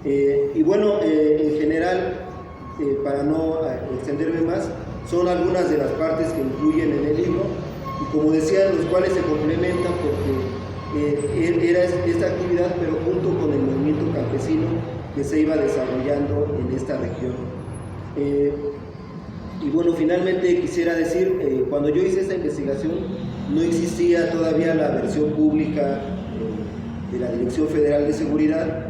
G: Y bueno, en general, para no extenderme más, son algunas de las partes que incluyen en el libro, y como decía, los cuales se complementan porque era esta actividad, pero junto con el movimiento campesino que se iba desarrollando en esta región. Y bueno, finalmente quisiera decir, cuando yo hice esta investigación, no existía todavía la versión pública de la Dirección Federal de Seguridad,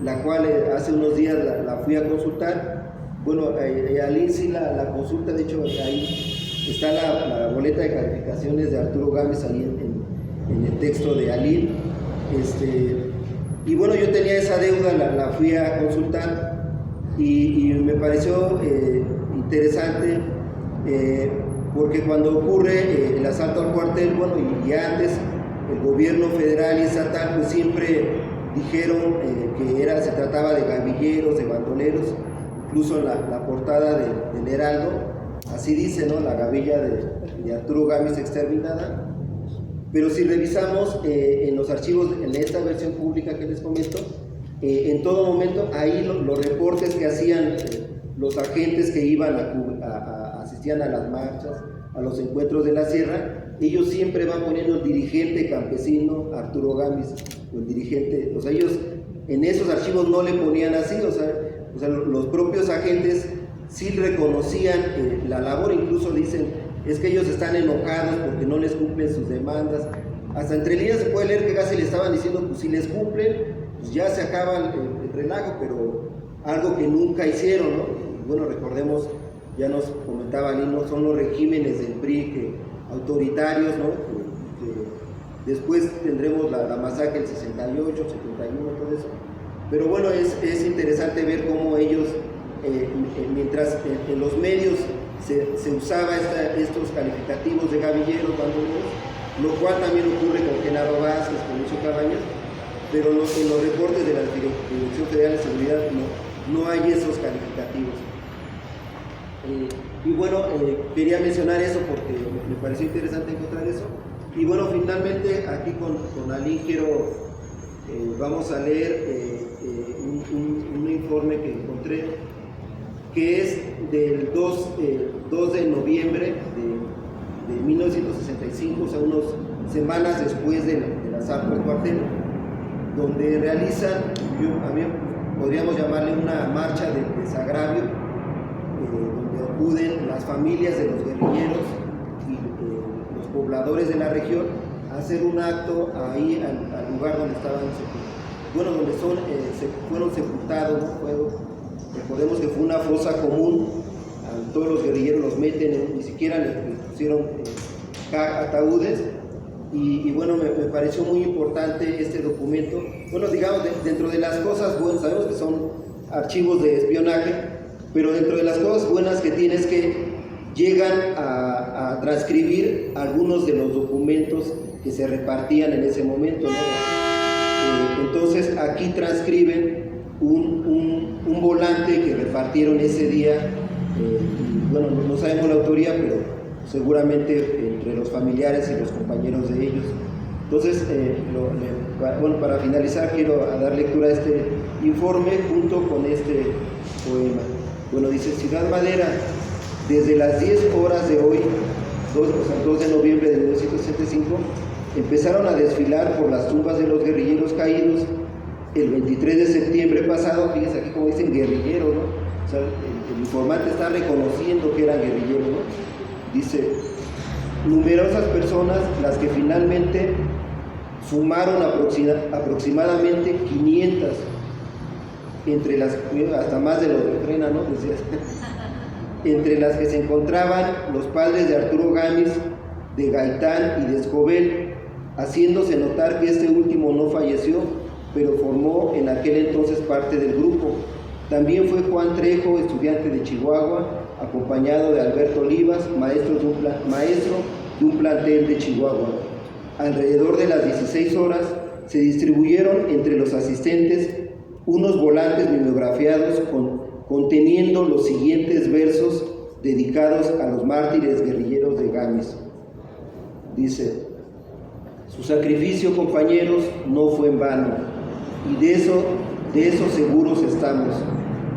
G: la cual hace unos días la fui a consultar. Bueno, al INSI la consulta, de hecho ahí está la boleta de calificaciones de Arturo Gámez ahí en el texto de Alil. Y bueno, yo tenía esa deuda, la fui a consultar y me pareció interesante porque cuando ocurre el asalto al cuartel, bueno, y antes el gobierno federal y estatal pues siempre dijeron que se trataba de gavilleros, de bandoleros. Incluso la portada del Heraldo, así dice, ¿no? La gavilla de Arturo Gámez exterminada. Pero si revisamos en los archivos, en esta versión pública que les comento, en todo momento, ahí los reportes que hacían los agentes que iban asistían a las marchas, a los encuentros de la sierra, ellos siempre van poniendo el dirigente campesino Arturo Gámez, o el dirigente, o sea, ellos en esos archivos no le ponían así, o sea, los propios agentes sí reconocían la labor, incluso dicen, es que ellos están enojados porque no les cumplen sus demandas. Hasta entre líneas se puede leer que casi le estaban diciendo, pues si les cumplen, pues ya se acaba el relajo, pero algo que nunca hicieron, ¿no? Y bueno, recordemos, ya nos comentaba Lino, son los regímenes del PRI autoritarios, ¿no? Que después tendremos la masacre del 68, 71, todo eso. Pero bueno, es interesante ver cómo ellos, mientras en los medios se usaba estos calificativos de gavilleros, bandoleros, lo cual también ocurre con Genaro Vázquez, con Lucio Cabañas, pero en los reportes de la Dirección Federal de Seguridad no hay esos calificativos. Y bueno, quería mencionar eso porque me pareció interesante encontrar eso. Y bueno, finalmente aquí con Alin vamos a leer un informe que encontré, que es del 2 de noviembre de 1965, o sea, unas semanas después del asalto al cuartel, donde realizan, a mí podríamos llamarle una marcha de desagravio, donde acuden las familias de los guerrilleros y los pobladores de la región a hacer un acto ahí al lugar donde donde fueron sepultados, ¿no? Recordemos que fue una fosa común a todos los guerrilleros, los meten, ni siquiera les pusieron ataúdes. Y bueno, me pareció muy importante este documento. Bueno, digamos, dentro de las cosas buenas, sabemos que son archivos de espionaje, pero dentro de las cosas buenas que tiene es que llegan a transcribir algunos de los documentos que se repartían en ese momento, ¿no? Entonces aquí transcriben un volante que repartieron ese día, y bueno, no sabemos la autoría, pero seguramente entre los familiares y los compañeros de ellos. Entonces, bueno, para finalizar quiero dar lectura a este informe junto con este poema. Bueno, dice: Ciudad Madera, desde las 10 horas de hoy, 2 de noviembre de 1965, empezaron a desfilar por las tumbas de los guerrilleros caídos. El 23 de septiembre pasado, fíjense aquí como dicen guerrillero, ¿no? O sea, el informante está reconociendo que eran guerrilleros, ¿no? Dice: numerosas personas las que finalmente sumaron aproximadamente 500, entre las, hasta más de los de Frena, ¿no? Decía, entre las que se encontraban los padres de Arturo Gámez, de Gaitán y de Escobel, haciéndose notar que este último no falleció, pero formó en aquel entonces parte del grupo. También fue Juan Trejo, estudiante de Chihuahua, acompañado de Alberto Olivas, maestro de un plantel de Chihuahua. Alrededor de las 16 horas se distribuyeron entre los asistentes unos volantes mimeografiados conteniendo los siguientes versos dedicados a los mártires guerrilleros de Gámez. Dice: su sacrificio, compañeros, no fue en vano, y de eso seguros estamos,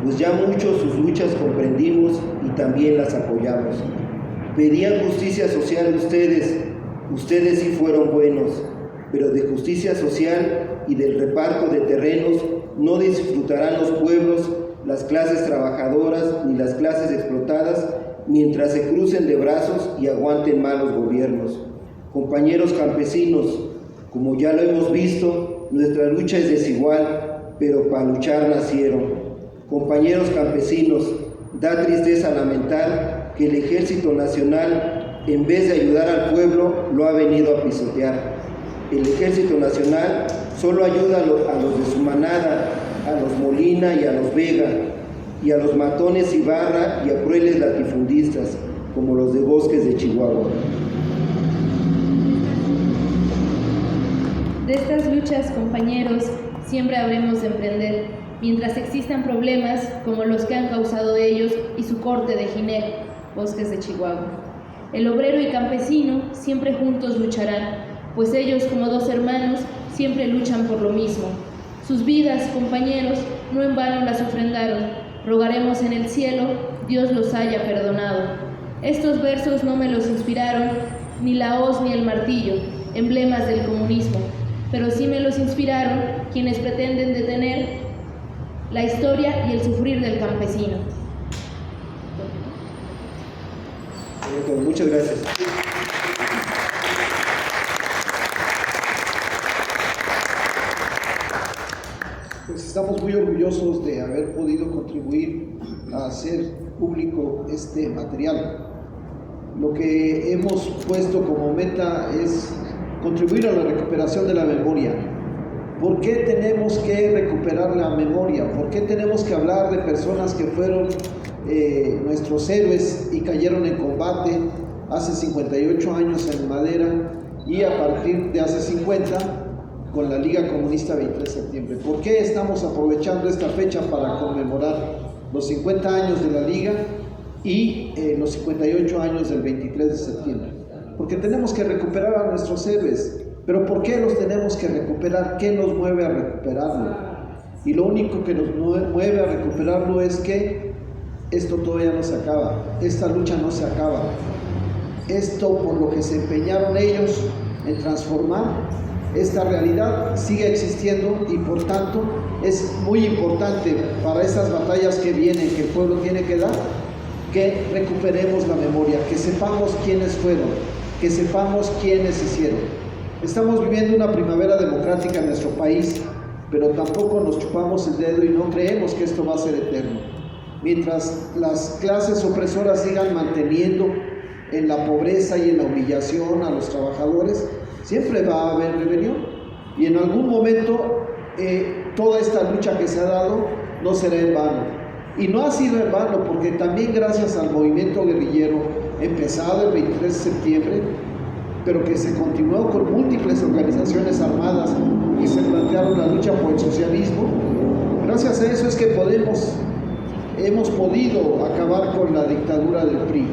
G: pues ya muchos sus luchas comprendimos y también las apoyamos. Pedían justicia social ustedes sí fueron buenos, pero de justicia social y del reparto de terrenos no disfrutarán los pueblos, las clases trabajadoras ni las clases explotadas, mientras se crucen de brazos y aguanten malos gobiernos. Compañeros campesinos, como ya lo hemos visto, nuestra lucha es desigual, pero para luchar nacieron. Compañeros campesinos, da tristeza lamentar que el Ejército Nacional, en vez de ayudar al pueblo, lo ha venido a pisotear. El Ejército Nacional solo ayuda a los de su manada, a los Molina y a los Vega, y a los matones Ibarra y a crueles latifundistas, como los de Bosques de Chihuahua.
C: De estas luchas, compañeros, siempre habremos de emprender, mientras existan problemas como los que han causado ellos y su corte de Jinel, Bosques de Chihuahua. El obrero y campesino siempre juntos lucharán, pues ellos, como dos hermanos, siempre luchan por lo mismo. Sus vidas, compañeros, no en vano las ofrendaron. Rogaremos en el cielo, Dios los haya perdonado. Estos versos no me los inspiraron ni la hoz ni el martillo, emblemas del comunismo, pero sí me los inspiraron quienes pretenden detener la historia y el sufrir del campesino.
G: Muchas gracias.
B: Pues estamos muy orgullosos de haber podido contribuir a hacer público este material. Lo que hemos puesto como meta es contribuir a la recuperación de la memoria. ¿Por qué tenemos que recuperar la memoria? ¿Por qué tenemos que hablar de personas que fueron nuestros héroes y cayeron en combate hace 58 años en Madera y a partir de hace 50 con la Liga Comunista 23 de septiembre? ¿Por qué estamos aprovechando esta fecha para conmemorar los 50 años de la Liga y los 58 años del 23 de septiembre? Porque tenemos que recuperar a nuestros héroes. ¿Pero por qué los tenemos que recuperar? ¿Qué nos mueve a recuperarlo? Y lo único que nos mueve a recuperarlo es que esto todavía no se acaba, esta lucha no se acaba. Esto por lo que se empeñaron ellos en transformar, esta realidad sigue existiendo y por tanto es muy importante para estas batallas que vienen, que el pueblo tiene que dar, que recuperemos la memoria, que sepamos quiénes fueron, que sepamos quiénes hicieron. Estamos viviendo una primavera democrática en nuestro país, pero tampoco nos chupamos el dedo y no creemos que esto va a ser eterno. mientras las clases opresoras sigan manteniendo en la pobreza y en la humillación a los trabajadores, siempre va a haber rebelión. Y en algún momento toda esta lucha que se ha dado no será en vano. Y no ha sido en vano, porque también gracias al movimiento guerrillero empezado el 23 de septiembre, pero que se continuó con múltiples organizaciones armadas que se plantearon la lucha por el socialismo, gracias a eso es que hemos podido acabar con la dictadura del PRI,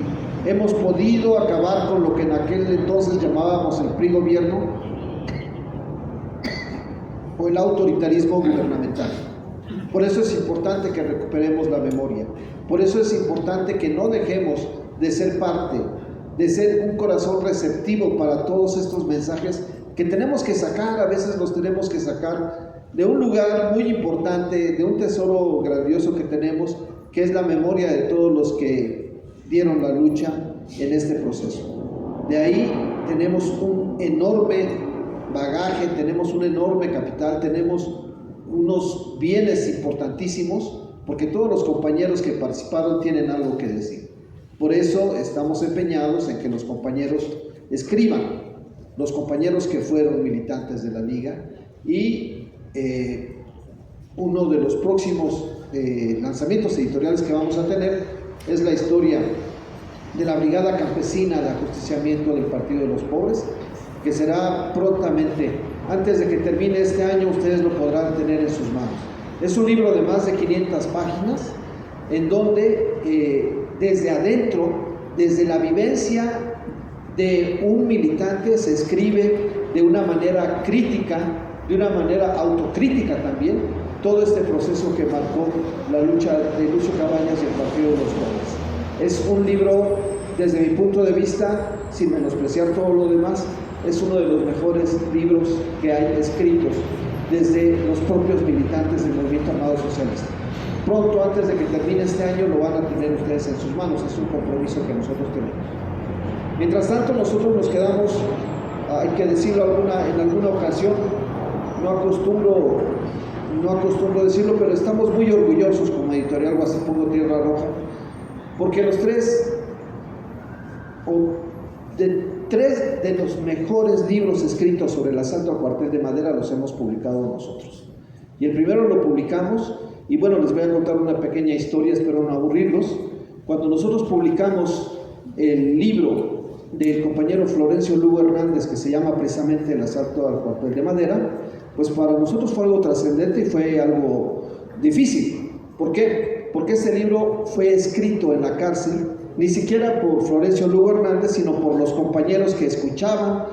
B: hemos podido acabar con lo que en aquel entonces llamábamos el PRI gobierno o el autoritarismo gubernamental. Por eso es importante que recuperemos la memoria, por eso es importante que no dejemos de ser parte, de ser un corazón receptivo para todos estos mensajes que tenemos que sacar. A veces los tenemos que sacar de un lugar muy importante, de un tesoro grandioso que tenemos, que es la memoria de todos los que dieron la lucha en este proceso. De ahí tenemos un enorme bagaje, tenemos un enorme capital, tenemos unos bienes importantísimos, porque todos los compañeros que participaron tienen algo que decir. Por eso estamos empeñados en que los compañeros escriban, los compañeros que fueron militantes de la Liga, y uno de los próximos lanzamientos editoriales que vamos a tener es la historia de la Brigada Campesina de Ajusticiamiento del Partido de los Pobres, que será prontamente, antes de que termine este año, ustedes lo podrán tener en sus manos. Es un libro de más de 500 páginas, en donde desde adentro, desde la vivencia de un militante, se escribe de una manera crítica, de una manera autocrítica también, todo este proceso que marcó la lucha de Lucio Cabañas y el Partido de los Pobres. Es un libro, desde mi punto de vista, sin menospreciar todo lo demás, es uno de los mejores libros que hay escritos desde los propios militantes del Movimiento Armado Socialista. Pronto, antes de que termine este año, lo van a tener ustedes en sus manos, es un compromiso que nosotros tenemos. Mientras tanto, nosotros nos quedamos, hay que decirlo en alguna ocasión, no acostumbro decirlo, pero estamos muy orgullosos como editorial Guasipungo Tierra Roja, porque tres de los mejores libros escritos sobre el asalto al cuartel de Madera los hemos publicado nosotros. Y el primero lo publicamos, y bueno, les voy a contar una pequeña historia, espero no aburrirlos. Cuando nosotros publicamos el libro del compañero Florencio Lugo Hernández, que se llama precisamente El asalto al cuartel de Madera, pues para nosotros fue algo trascendente y fue algo difícil. ¿Por qué? Porque ese libro fue escrito en la cárcel, ni siquiera por Florencio Lugo Hernández, sino por los compañeros que escuchaban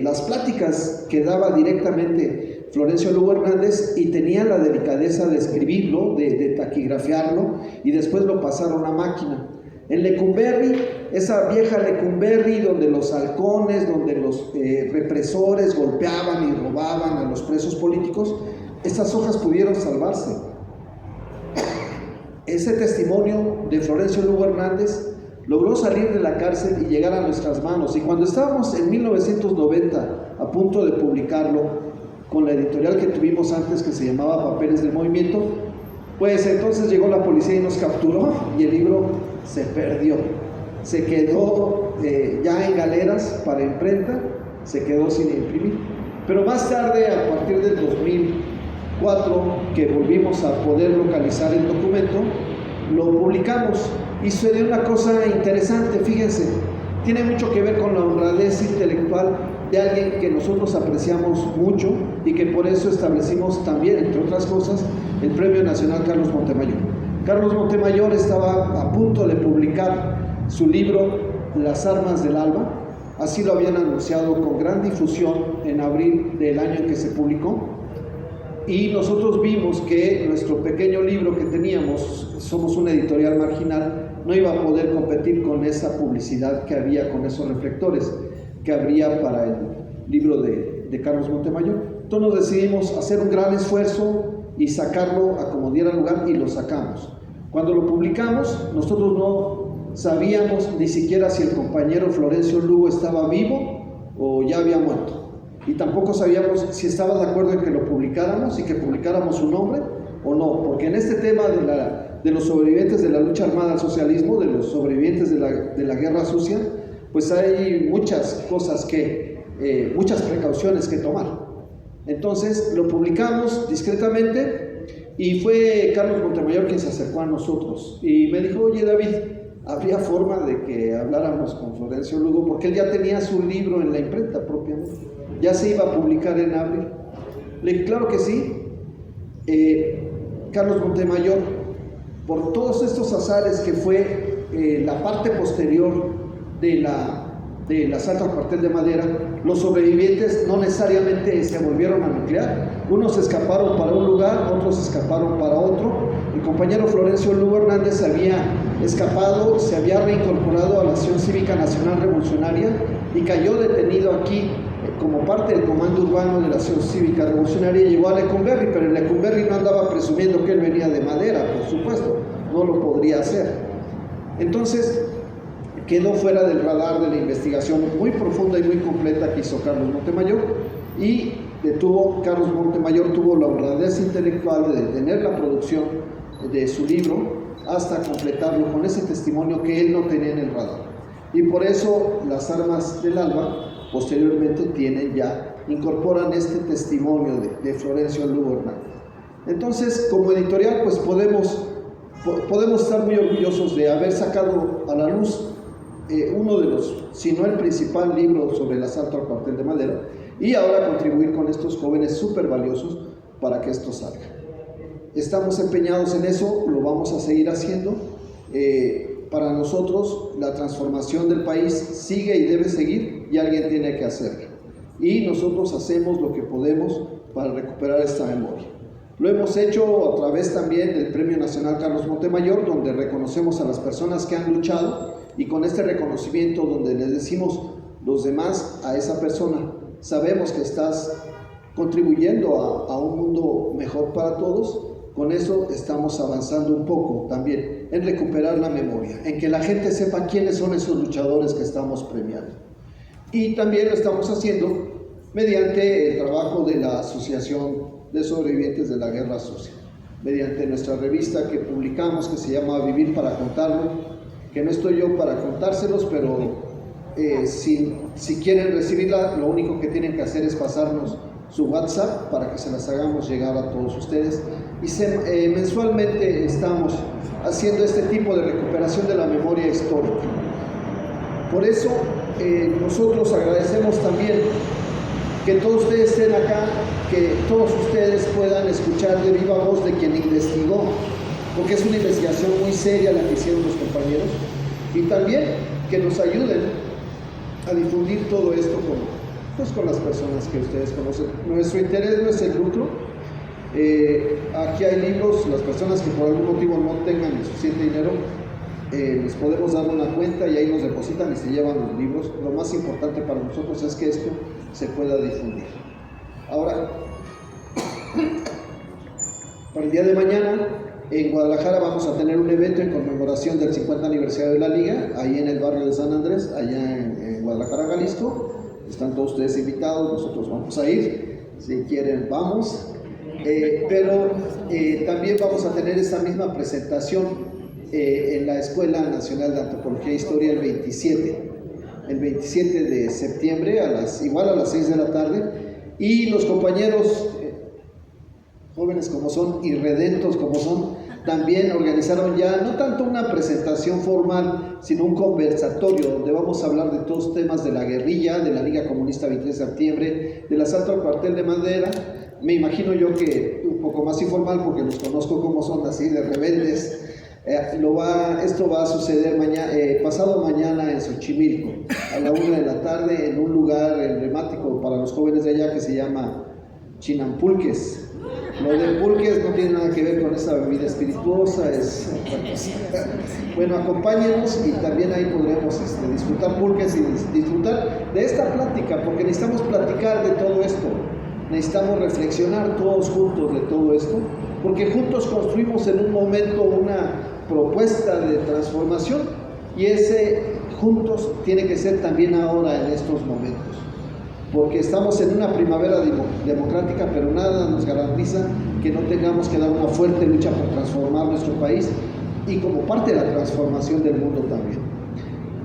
B: las pláticas que daba directamente Florencio Lugo Hernández, y tenían la delicadeza de escribirlo, de taquigrafiarlo, y después lo pasaron a máquina. En Lecumberri, esa vieja Lecumberri, donde los halcones, donde los represores golpeaban y robaban a los presos políticos, estas hojas pudieron salvarse. Ese testimonio de Florencio Lugo Hernández logró salir de la cárcel y llegar a nuestras manos. Y cuando estábamos en 1990 a punto de publicarlo, con la editorial que tuvimos antes, que se llamaba Papeles del Movimiento, pues entonces llegó la policía y nos capturó, y el libro se perdió. Se quedó ya en galeras para imprenta, se quedó sin imprimir. Pero más tarde, a partir del 2004, que volvimos a poder localizar el documento, lo publicamos. Y sucedió una cosa interesante, fíjense, tiene mucho que ver con la honradez intelectual de alguien que nosotros apreciamos mucho, y que por eso establecimos también, entre otras cosas, el Premio Nacional Carlos Montemayor. Carlos Montemayor estaba a punto de publicar su libro Las Armas del Alba, así lo habían anunciado con gran difusión en abril del año en que se publicó, y nosotros vimos que nuestro pequeño libro que teníamos, somos una editorial marginal, no iba a poder competir con esa publicidad que había, con esos reflectores que habría para el libro de Carlos Montemayor. Entonces nos decidimos hacer un gran esfuerzo y sacarlo a como diera lugar, y lo sacamos. Cuando lo publicamos, nosotros no sabíamos ni siquiera si el compañero Florencio Lugo estaba vivo o ya había muerto, y tampoco sabíamos si estaba de acuerdo en que lo publicáramos y que publicáramos su nombre o no, porque en este tema de los sobrevivientes de la lucha armada al socialismo, de los sobrevivientes de la guerra sucia, pues hay muchas cosas muchas precauciones que tomar. Entonces lo publicamos discretamente y fue Carlos Montemayor quien se acercó a nosotros y me dijo: oye David, ¿habría forma de que habláramos con Florencio Lugo? Porque él ya tenía su libro en la imprenta propiamente, ya se iba a publicar en abril. Le dije: claro que sí. Carlos Montemayor, por todos estos azares que fue la parte posterior del asalto al cuartel de Madera, los sobrevivientes no necesariamente se volvieron a nuclear. Unos escaparon para un lugar, otros escaparon para otro. El compañero Florencio Lugo Hernández había escapado, se había reincorporado a la Acción Cívica Nacional Revolucionaria y cayó detenido aquí como parte del comando urbano de la Acción Cívica Revolucionaria y llegó a Lecumberri, pero en Lecumberri no andaba presumiendo que él venía de Madera, por supuesto, no lo podría hacer. Entonces quedó fuera del radar de la investigación muy profunda y muy completa que hizo Carlos Montemayor, y Carlos Montemayor tuvo la honradez intelectual de detener la producción de su libro hasta completarlo con ese testimonio que él no tenía en el radar. Y por eso las armas del ALBA posteriormente incorporan este testimonio de Florencio Lugo Hernández. Entonces, como editorial, pues podemos estar muy orgullosos de haber sacado a la luz uno de los, si no el principal libro sobre el asalto al cuartel de Madera, y ahora contribuir con estos jóvenes súper valiosos para que esto salga. Estamos empeñados en eso, lo vamos a seguir haciendo. Para nosotros la transformación del país sigue y debe seguir, y alguien tiene que hacerlo. Y nosotros hacemos lo que podemos para recuperar esta memoria. Lo hemos hecho a través también del Premio Nacional Carlos Montemayor, donde reconocemos a las personas que han luchado, y con este reconocimiento donde les decimos los demás a esa persona: sabemos que estás contribuyendo a un mundo mejor para todos. Con eso estamos avanzando un poco también en recuperar la memoria, en que la gente sepa quiénes son esos luchadores que estamos premiando. Y también lo estamos haciendo mediante el trabajo de la Asociación de Sobrevivientes de la Guerra Sucia, mediante nuestra revista que publicamos, que se llama Vivir para Contarlo, que no estoy yo para contárselos, pero si quieren recibirla, lo único que tienen que hacer es pasarnos su WhatsApp para que se las hagamos llegar a todos ustedes. Y mensualmente estamos haciendo este tipo de recuperación de la memoria histórica. Por eso nosotros agradecemos también que todos ustedes estén acá, que todos ustedes puedan escuchar de viva voz de quien investigó, porque es una investigación muy seria la que hicieron los compañeros, y también que nos ayuden a difundir todo esto con las personas que ustedes conocen. Nuestro interés no es el lucro. Aquí hay libros, las personas que por algún motivo no tengan suficiente dinero, les podemos dar una cuenta y ahí nos depositan y se llevan los libros. Lo más importante para nosotros es que esto se pueda difundir. Ahora, para el día de mañana en Guadalajara vamos a tener un evento en conmemoración del 50 aniversario de la Liga, ahí en el barrio de San Andrés, allá en Guadalajara, Jalisco. Están todos ustedes invitados, nosotros vamos a ir, si quieren vamos, pero también vamos a tener esta misma presentación en la Escuela Nacional de Antropología e Historia el 27 de septiembre, igual a las 6 de la tarde, y los compañeros jóvenes como son y redentos como son, también organizaron ya no tanto una presentación formal, sino un conversatorio donde vamos a hablar de todos temas de la guerrilla, de la Liga Comunista 23 de septiembre, del asalto al cuartel de Madera. Me imagino yo que un poco más informal, porque los conozco como son así de rebeldes. Esto va a suceder pasado mañana en Xochimilco, a la 1 de la tarde, en un lugar emblemático para los jóvenes de allá que se llama Chinampulques. Lo de pulques no tiene nada que ver con esa bebida espirituosa, es otra cosa. Bueno, acompáñenos y también ahí podremos disfrutar pulques y disfrutar de esta plática, porque necesitamos platicar de todo esto, necesitamos reflexionar todos juntos de todo esto, porque juntos construimos en un momento una propuesta de transformación, y ese juntos tiene que ser también ahora en estos momentos. Porque estamos en una primavera democrática, pero nada nos garantiza que no tengamos que dar una fuerte lucha por transformar nuestro país y como parte de la transformación del mundo también.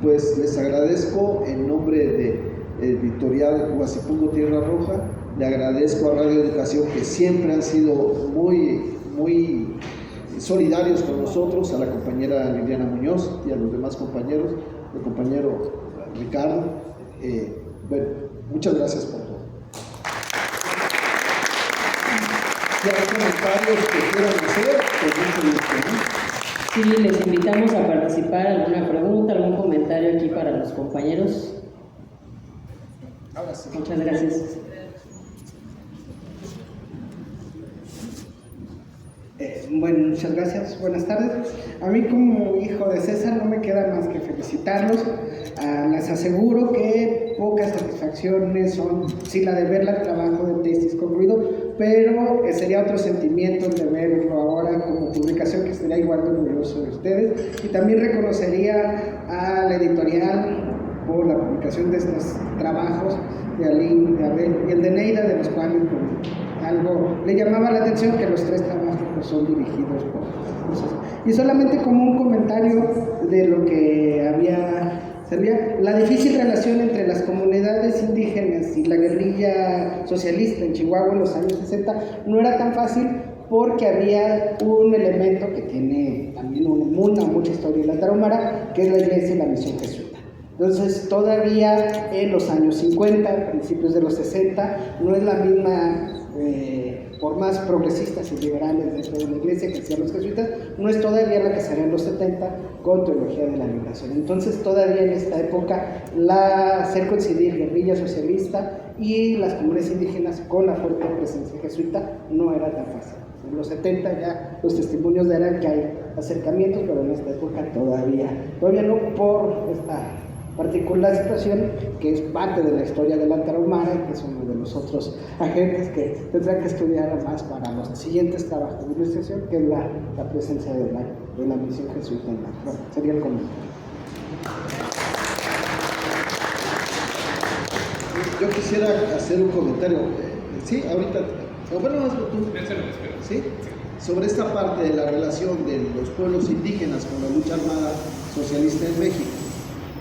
B: Pues les agradezco en nombre de Editorial Huasipungo Tierra Roja, le agradezco a Radio Educación, que siempre han sido muy solidarios con nosotros, a la compañera Liliana Muñoz y a los demás compañeros, el compañero Ricardo. Bueno, muchas gracias por todo. Si hay comentarios que quieran hacer, pues mucho gusto, ¿no?
A: Sí, les invitamos a participar. ¿Alguna pregunta, algún comentario aquí para los compañeros?
B: Ahora sí.
A: Muchas gracias.
I: Bueno, muchas gracias, buenas tardes. A mí como hijo de César no me queda más que felicitarlos. Les aseguro que pocas satisfacciones son, sí, la de ver el trabajo de tesis concluido, pero sería otro sentimiento de verlo ahora como publicación, que estaría igual de orgulloso de ustedes. Y también reconocería a la editorial por la publicación de estos trabajos de Aline, de Abel y el de Neida, de los cuales algo le llamaba la atención, que los tres trabajos pues, son dirigidos por cosas. Y solamente como un comentario de lo que servía, la difícil relación entre las comunidades indígenas y la guerrilla socialista en Chihuahua en los años 60 no era tan fácil, porque había un elemento que tiene también mucha historia en la Tarahumara, que es la iglesia y la misión jesuita. Entonces, todavía en los años 50, principios de los 60, no es la misma, por más progresistas y liberales dentro de la iglesia que hacían los jesuitas, no es todavía la que sería en los 70 con teología de la liberación. Entonces, todavía en esta época, hacer coincidir guerrilla socialista y las comunidades indígenas con la fuerte presencia jesuita no era tan fácil. En los 70 ya los testimonios darán que hay acercamientos, pero en esta época todavía no, por esta particular situación que es parte de la historia de la Tarahumara, que es uno de los otros agentes que tendrán que estudiar más para los siguientes trabajos de investigación, que es la presencia de la misión jesuita en la. Bueno, sería el comentario.
B: Yo quisiera hacer un comentario, sí, ahorita, bueno, tú, ¿sí? Sobre esta parte de la relación de los pueblos indígenas con la lucha armada socialista en México,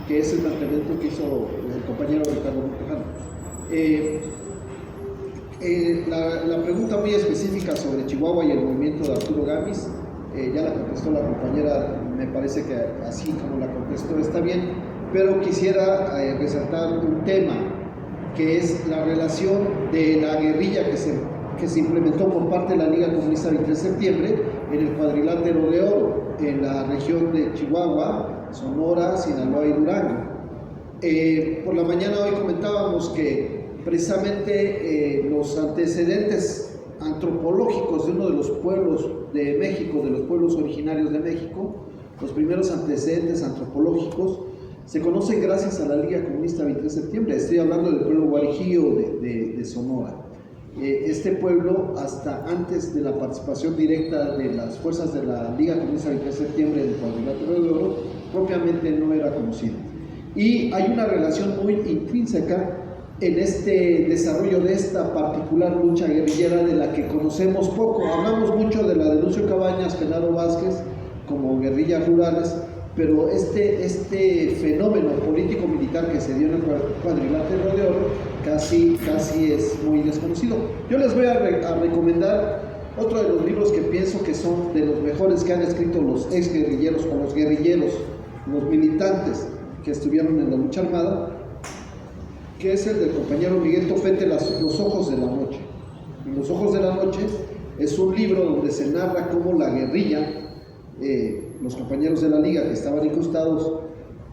B: que es el planteamiento que hizo el compañero Ricardo Montejano. La pregunta muy específica sobre Chihuahua y el movimiento de Arturo Gámez, ya la contestó la compañera, me parece que así como la contestó está bien, pero quisiera resaltar un tema, que es la relación de la guerrilla que se implementó por parte de la Liga Comunista 23 de septiembre en el cuadrilátero de oro, en la región de Chihuahua, Sonora, Sinaloa y Durango. Por la mañana hoy comentábamos que precisamente los antecedentes antropológicos de uno de los pueblos de México, de los pueblos originarios de México, los primeros antecedentes antropológicos, se conocen gracias a la Liga Comunista 23 de septiembre. Estoy hablando del pueblo guarijío de Sonora. Este pueblo, hasta antes de la participación directa de las fuerzas de la Liga Comunista 23 de septiembre en el cuadrilátero de oro, propiamente no era conocido. Y hay una relación muy intrínseca en este desarrollo de esta particular lucha guerrillera de la que conocemos poco. Hablamos mucho de la de Lucio Cabañas, Genaro Vázquez, como guerrillas rurales, pero este fenómeno político-militar que se dio en el cuadrilátero de oro casi es muy desconocido. Yo les voy a recomendar otro de los libros que pienso que son de los mejores que han escrito los exguerrilleros o los guerrilleros, los militantes que estuvieron en la lucha armada, que es el del compañero Miguel Tofete, Los Ojos de la Noche. Y Los Ojos de la Noche es un libro donde se narra cómo la guerrilla, los compañeros de la Liga que estaban incrustados,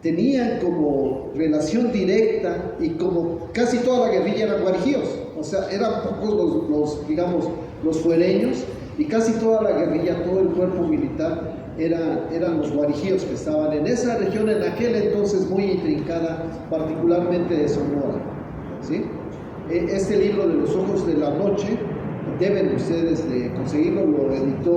B: tenían como relación directa, y como casi toda la guerrilla eran guarijíos, o sea, eran pocos los fuereños, y casi toda la guerrilla, todo el cuerpo militar eran los guarijíos que estaban en esa región en aquel entonces muy intrincada, particularmente de Sonora, ¿sí? Este libro de Los Ojos de la Noche deben ustedes de conseguirlo, lo editó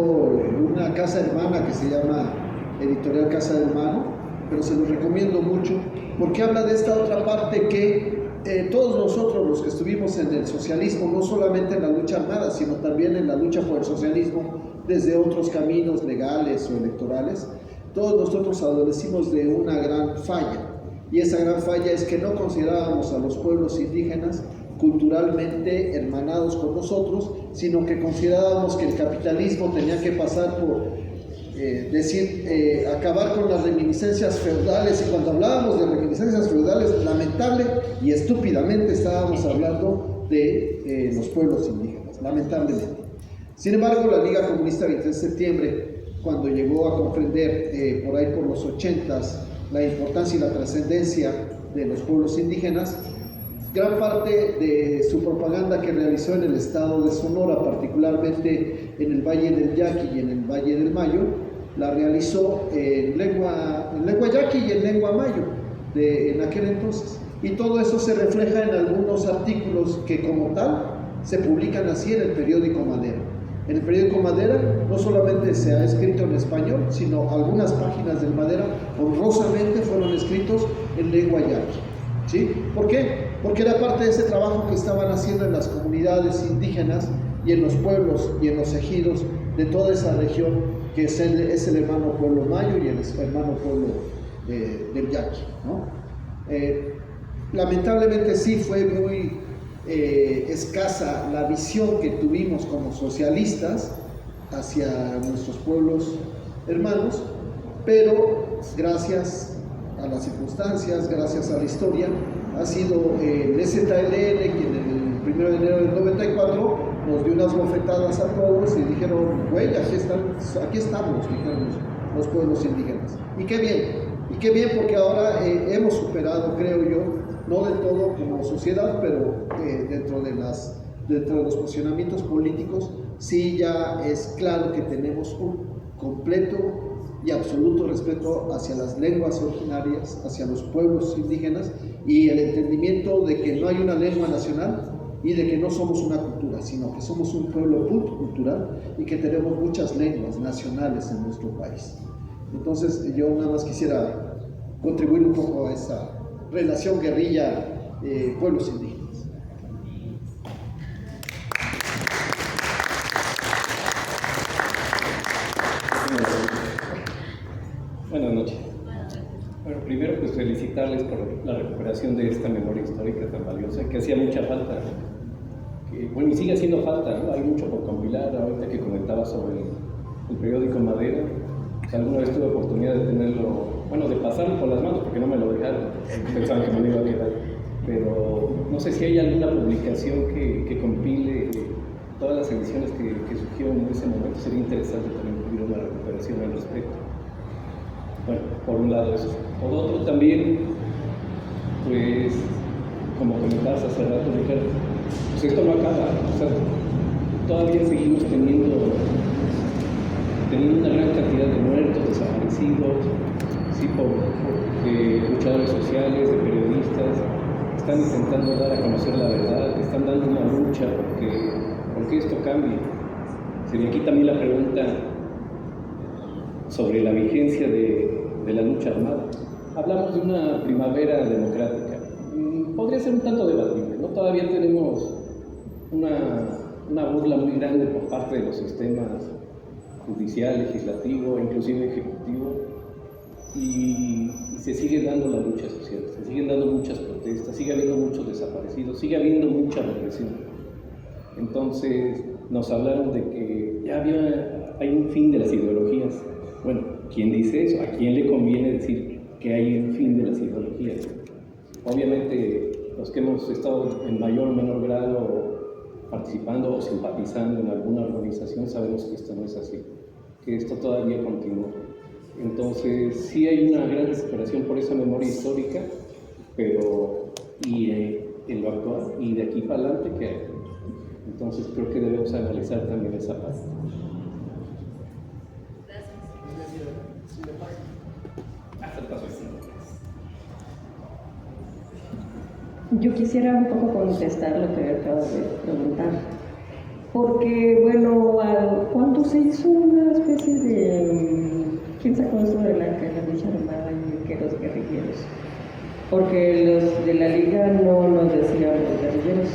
B: una casa hermana que se llama Editorial Casa del Mano, pero se los recomiendo mucho porque habla de esta otra parte que todos nosotros los que estuvimos en el socialismo, no solamente en la lucha armada, sino también en la lucha por el socialismo desde otros caminos legales o electorales, todos nosotros adolecimos de una gran falla, y esa gran falla es que no considerábamos a los pueblos indígenas culturalmente hermanados con nosotros, sino que considerábamos que el capitalismo tenía que pasar por acabar con las reminiscencias feudales, y cuando hablábamos de reminiscencias feudales, lamentable y estúpidamente estábamos hablando de los pueblos indígenas, lamentablemente. Sin embargo, la Liga Comunista 23 de septiembre, cuando llegó a comprender por ahí por los 80s la importancia y la trascendencia de los pueblos indígenas, gran parte de su propaganda que realizó en el estado de Sonora, particularmente en el Valle del Yaqui y en el Valle del Mayo, la realizó en lengua yaqui y en lengua mayo en aquel entonces. Y todo eso se refleja en algunos artículos que como tal se publican así en el periódico Madera. En el periódico Madera no solamente se ha escrito en español, sino algunas páginas del Madera honrosamente fueron escritos en lengua yaqui. ¿Sí? ¿Por qué? Porque era parte de ese trabajo que estaban haciendo en las comunidades indígenas y en los pueblos y en los ejidos de toda esa región, que es el hermano pueblo mayo y el hermano pueblo del yaqui, ¿no? Lamentablemente sí fue muy escasa la visión que tuvimos como socialistas hacia nuestros pueblos hermanos, pero gracias a las circunstancias, gracias a la historia, ha sido el ZLN quien el 1 de enero del 94 nos dio unas bofetadas a todos y dijeron, güey, aquí estamos, dijeron los pueblos indígenas. Y qué bien porque ahora hemos superado, creo yo, no del todo como sociedad, pero dentro de los posicionamientos políticos, sí ya es claro que tenemos un completo y absoluto respeto hacia las lenguas originarias, hacia los pueblos indígenas, y el entendimiento de que no hay una lengua nacional y de que no somos una cultura, sino que somos un pueblo multicultural y que tenemos muchas lenguas nacionales en nuestro país. Entonces yo nada más quisiera contribuir un poco a esa relación guerrilla pueblos indígenas.
J: Buenas noches. Bueno, primero pues felicitarles por la recuperación de esta memoria histórica tan valiosa, que hacía mucha falta. Bueno, y sigue haciendo falta, ¿no? Hay mucho por compilar. Ahorita que comentaba sobre el periódico Madera, pues alguna vez tuve oportunidad de tenerlo, bueno, de pasarlo por las manos, porque no me lo dejaron, pensaban que me lo iba a quedar. Pero no sé si hay alguna publicación que compile todas las ediciones que surgieron en ese momento. Sería interesante también que hubiera una recuperación al respecto. Bueno, por un lado eso. Por otro también, pues, como comentabas hace rato, Ricardo, pues esto no acaba, o sea, todavía seguimos teniendo una gran cantidad de muertos, desaparecidos, sí, por luchadores sociales, de periodistas, están intentando dar a conocer la verdad, están dando una lucha porque esto cambie. Sería aquí también la pregunta sobre la vigencia de la lucha armada. Hablamos de una primavera democrática. Podría ser un tanto debatible, ¿no? Todavía tenemos una burla muy grande por parte de los sistemas judicial, legislativo, inclusive ejecutivo, y se sigue dando la lucha social, se siguen dando muchas protestas, sigue habiendo muchos desaparecidos, sigue habiendo mucha represión. Entonces nos hablaron de que ya hay un fin de las ideologías. Bueno, ¿quién dice eso? ¿A quién le conviene decir que hay un fin de las ideologías? Obviamente los que hemos estado en mayor o menor grado participando o simpatizando en alguna organización sabemos que esto no es así, que esto todavía continúa. Entonces sí hay una gran desesperación por esa memoria histórica, pero en lo actual y de aquí para adelante, ¿qué hay? Entonces creo que debemos analizar también esa parte.
K: Yo quisiera un poco contestar lo que acabas de preguntar, porque, bueno, ¿cuándo se hizo una especie de... ¿Quién sacó esto de la lucha armada y que los guerrilleros? porque los de la liga no nos decían los guerrilleros.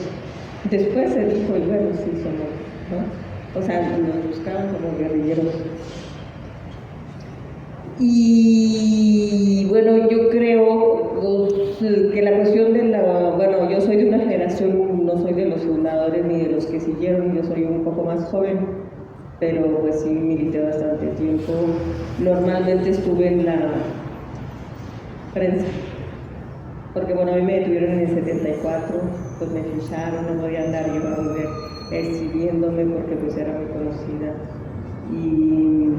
K: Después se dijo, y bueno, sí somos, ¿no? O sea, nos buscaban como guerrilleros. Y bueno, yo creo que la cuestión de bueno, yo soy de una generación, no soy de los fundadores ni de los que siguieron, yo soy un poco más joven, pero pues sí milité bastante tiempo. Normalmente estuve en la prensa, porque bueno, a mí me detuvieron en el 74, pues me ficharon, no podía andar yo a volver exhibiéndome porque pues era muy conocida. Y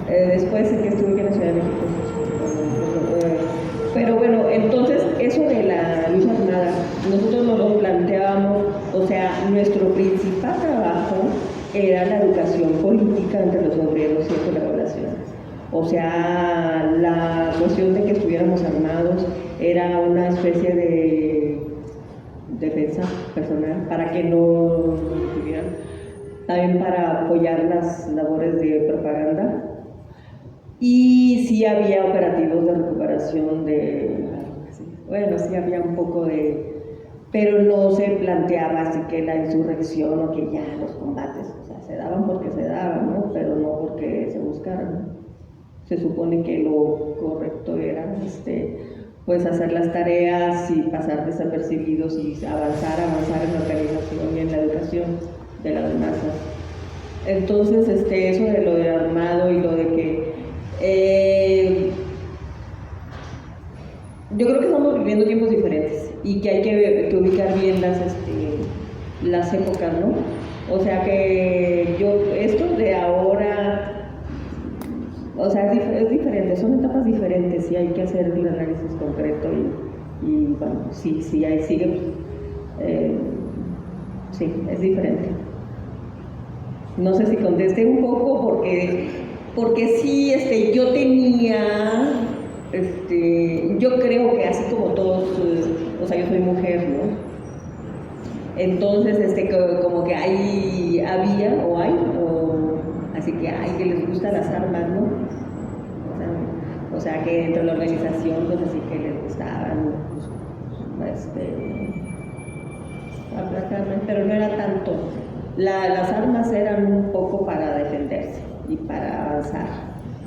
K: después que estuve en la Ciudad de México. Pero bueno, entonces eso de la lucha armada, nosotros nos lo planteábamos, o sea, nuestro principal trabajo era la educación política entre los obreros y entre la población. O sea, la cuestión de que estuviéramos armados era una especie de defensa personal para que no estuvieran, también para apoyar las labores de propaganda. Y sí había operativos de recuperación bueno, sí había un poco pero no se planteaba así que la insurrección o que ya los combates, o sea, se daban porque se daban, ¿no? Pero no porque se buscaran, ¿no? Se supone que lo correcto era, pues hacer las tareas y pasar desapercibidos y avanzar en la organización y en la educación de las masas. Entonces, eso de lo de armado y lo de que yo creo que estamos viviendo tiempos diferentes y que hay que ubicar bien las épocas, ¿no? O sea que esto de ahora, o sea, es diferente, son etapas diferentes y hay que hacer un análisis concreto y bueno, sí, ahí sigue, sí, es diferente. No sé si contesté un poco porque sí, yo tenía, yo creo que así como todos, o sea, yo soy mujer, ¿no? Entonces, como que había, o hay, así que hay que les gustan las armas, ¿no? O sea, que dentro de la organización, pues así que les gustaban, aplacarme, pero no era tanto. Las armas eran un poco para defenderse y para avanzar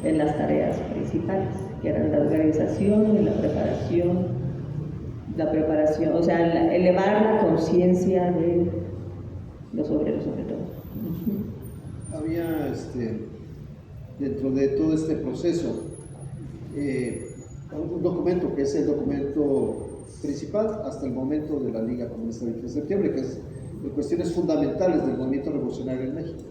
K: en las tareas principales, que eran la organización y la preparación, o sea, elevar la conciencia de los obreros sobre todo.
B: Había dentro de todo este proceso un documento que es el documento principal hasta el momento de la Liga Comunista 23 de septiembre, que es de cuestiones fundamentales del movimiento revolucionario en México,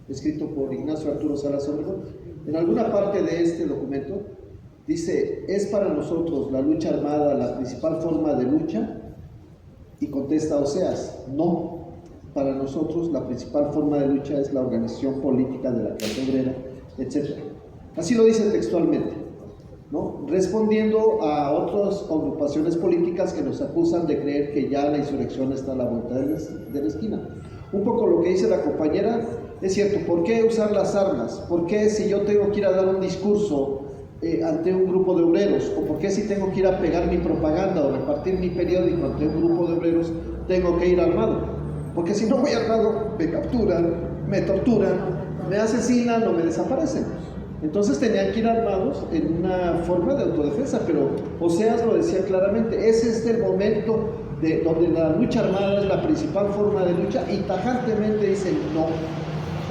B: escrito por Ignacio Arturo Salas Obregón. En alguna parte de este documento dice: ¿es para nosotros la lucha armada la principal forma de lucha? Y contesta Oseas: no, para nosotros la principal forma de lucha es la organización política de la clase obrera, etc. Así lo dice textualmente, ¿no? Respondiendo a otras agrupaciones políticas que nos acusan de creer que ya la insurrección está a la vuelta de la esquina. Un poco lo que dice la compañera es cierto. ¿Por qué usar las armas? ¿Por qué si yo tengo que ir a dar un discurso ante un grupo de obreros? ¿O por qué si tengo que ir a pegar mi propaganda o repartir mi periódico ante un grupo de obreros tengo que ir armado? Porque si no voy armado, me capturan, me torturan, me asesinan o me desaparecen. Entonces tenían que ir armados en una forma de autodefensa, pero Oseas lo decía claramente: es el momento donde la lucha armada es la principal forma de lucha, y tajantemente dicen: no,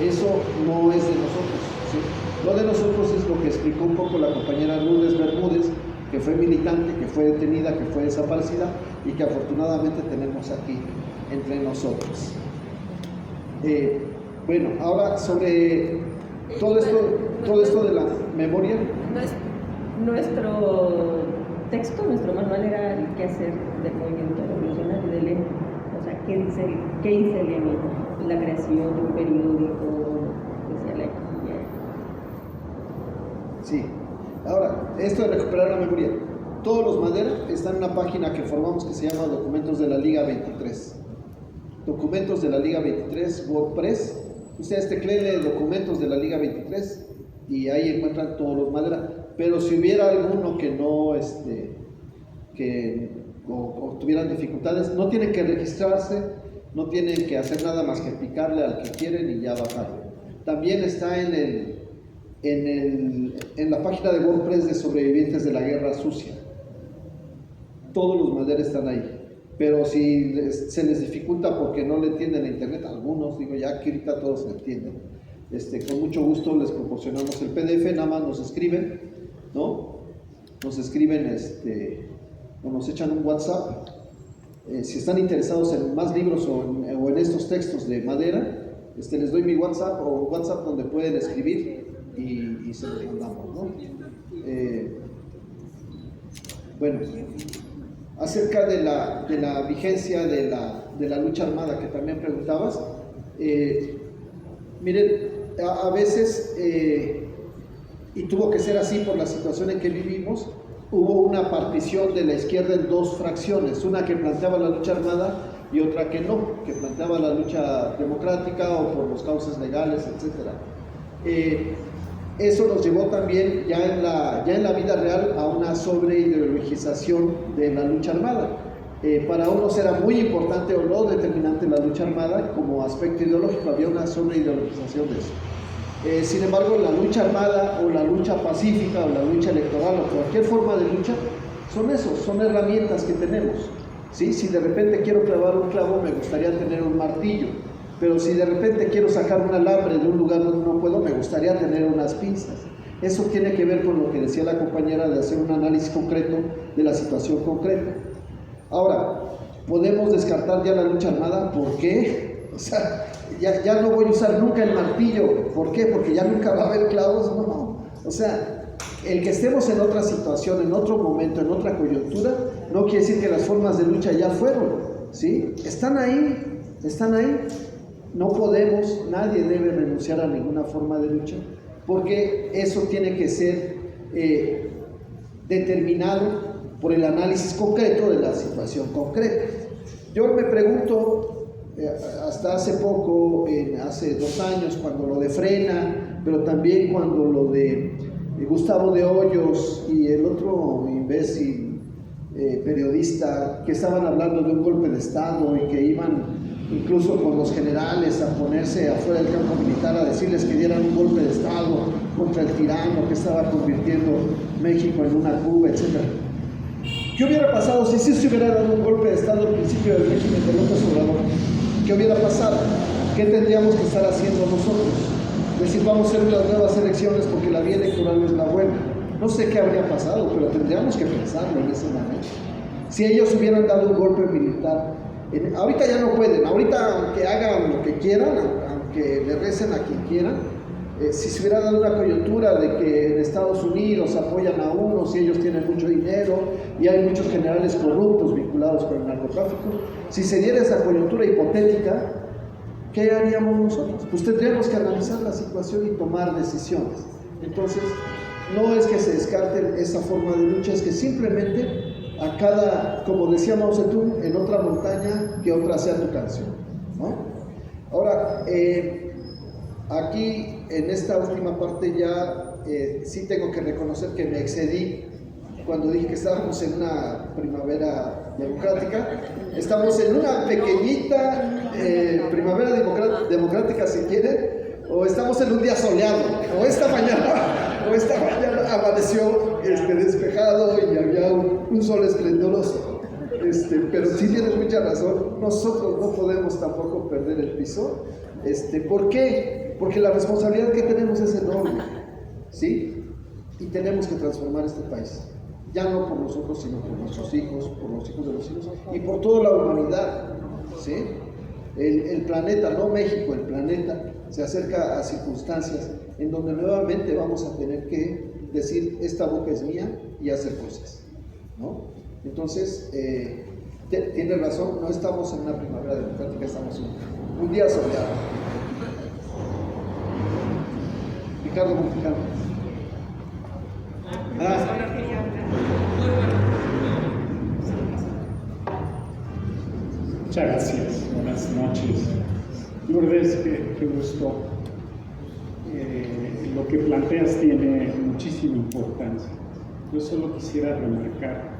B: eso no es de nosotros, ¿sí? Lo de nosotros es lo que explicó un poco la compañera Lourdes Bermúdez, que fue militante, que fue detenida, que fue desaparecida y que afortunadamente tenemos aquí entre nosotros. Bueno, ahora sobre todo esto de la memoria.
K: Nuestro texto, nuestro manual era el quehacer del movimiento revolucionario de Lenin. O sea, ¿qué dice Lenin? La creación de un periódico especial aquí.
B: Sí. Ahora, esto de recuperar la memoria. Todos los Madera están en una página que formamos que se llama Documentos de la Liga 23. Documentos de la Liga 23, WordPress. Ustedes tecleen Documentos de la Liga 23 y ahí encuentran todos los Madera. pero si hubiera alguno que no, o tuvieran dificultades, no tienen que registrarse, no tienen que hacer nada más que picarle al que quieren y ya bajarlo. También está en la página de WordPress de sobrevivientes de la guerra sucia. Todos los materiales están ahí. Pero si se les dificulta porque no le entienden a internet, algunos, digo, ya aquí ahorita todos le entienden. Con mucho gusto les proporcionamos el PDF, nada más nos escriben, ¿no? Nos escriben, o nos echan un WhatsApp. Si están interesados en más libros o en estos textos de madera, les doy mi WhatsApp o un WhatsApp donde pueden escribir y se los mandamos, ¿no? Bueno, acerca de la vigencia de la lucha armada que también preguntabas, miren, a veces, y tuvo que ser así por la situación en que vivimos, hubo una partición de la izquierda en dos fracciones, una que planteaba la lucha armada y otra que no, que planteaba la lucha democrática o por los cauces legales, etc. Eso nos llevó también ya en la vida real a una sobreideologización de la lucha armada. Para unos era muy importante o no determinante la lucha armada como aspecto ideológico, había una sobreideologización de eso. Sin embargo, la lucha armada o la lucha pacífica o la lucha electoral o cualquier forma de lucha son herramientas que tenemos, ¿sí? Si de repente quiero clavar un clavo, me gustaría tener un martillo, pero si de repente quiero sacar un alambre de un lugar donde no puedo, me gustaría tener unas pinzas. Eso tiene que ver con lo que decía la compañera de hacer un análisis concreto de la situación concreta. Ahora, ¿podemos descartar ya la lucha armada? ¿Por qué? O sea, ya no voy a usar nunca el martillo. ¿Por qué? Porque ya nunca va a haber clavos. No. O sea, el que estemos en otra situación, en otro momento, en otra coyuntura, no quiere decir que las formas de lucha ya fueron, ¿sí? Están ahí. No podemos, nadie debe renunciar a ninguna forma de lucha, porque eso tiene que ser determinado por el análisis concreto de la situación concreta. Yo me pregunto, hasta hace poco, hace 2 años, cuando lo de Frena, pero también cuando lo de Gustavo de Hoyos y el otro imbécil periodista, que estaban hablando de un golpe de Estado y que iban incluso con los generales a ponerse afuera del campo militar a decirles que dieran un golpe de Estado contra el tirano que estaba convirtiendo México en una Cuba, etc. ¿Qué hubiera pasado si sí se hubiera dado un golpe de Estado al principio del régimen de López Obrador? ¿Qué hubiera pasado? ¿Qué tendríamos que estar haciendo nosotros? Decir, vamos a hacer unas nuevas elecciones porque la vía electoral no es la buena. No sé qué habría pasado, pero tendríamos que pensarlo en ese momento. Si ellos hubieran dado un golpe militar, ahorita ya no pueden, ahorita aunque hagan lo que quieran, aunque le recen a quien quieran, si se hubiera dado una coyuntura de que en Estados Unidos apoyan a unos y ellos tienen mucho dinero y hay muchos generales corruptos vinculados con el narcotráfico, si se diera esa coyuntura hipotética, ¿qué haríamos nosotros? Pues tendríamos que analizar la situación y tomar decisiones. Entonces, no es que se descarte esa forma de lucha, es que simplemente a cada, como decía Mao Zedong, en otra montaña que otra sea tu canción, ¿no? Ahora, aquí en esta última parte ya sí tengo que reconocer que me excedí cuando dije que estábamos en una primavera democrática. Estamos en una pequeñita primavera democrática, si quieren, o estamos en un día soleado, o esta mañana amaneció despejado y había un sol esplendoroso. Pero sí tienes mucha razón, nosotros no podemos tampoco perder el piso. ¿Por qué? Porque la responsabilidad que tenemos es enorme, ¿sí? Y tenemos que transformar este país, ya no por nosotros, sino por nuestros hijos, por los hijos de los hijos y por toda la humanidad, ¿sí? El planeta, no México, el planeta se acerca a circunstancias en donde nuevamente vamos a tener que decir, esta boca es mía y hacer cosas, ¿no? Entonces, tiene razón, no estamos en una primavera democrática, estamos en un día soleado. Ricardo Monticano.
L: Muchas gracias, buenas noches. Lourdes, qué gusto lo que planteas tiene muchísima importancia. Yo solo quisiera remarcar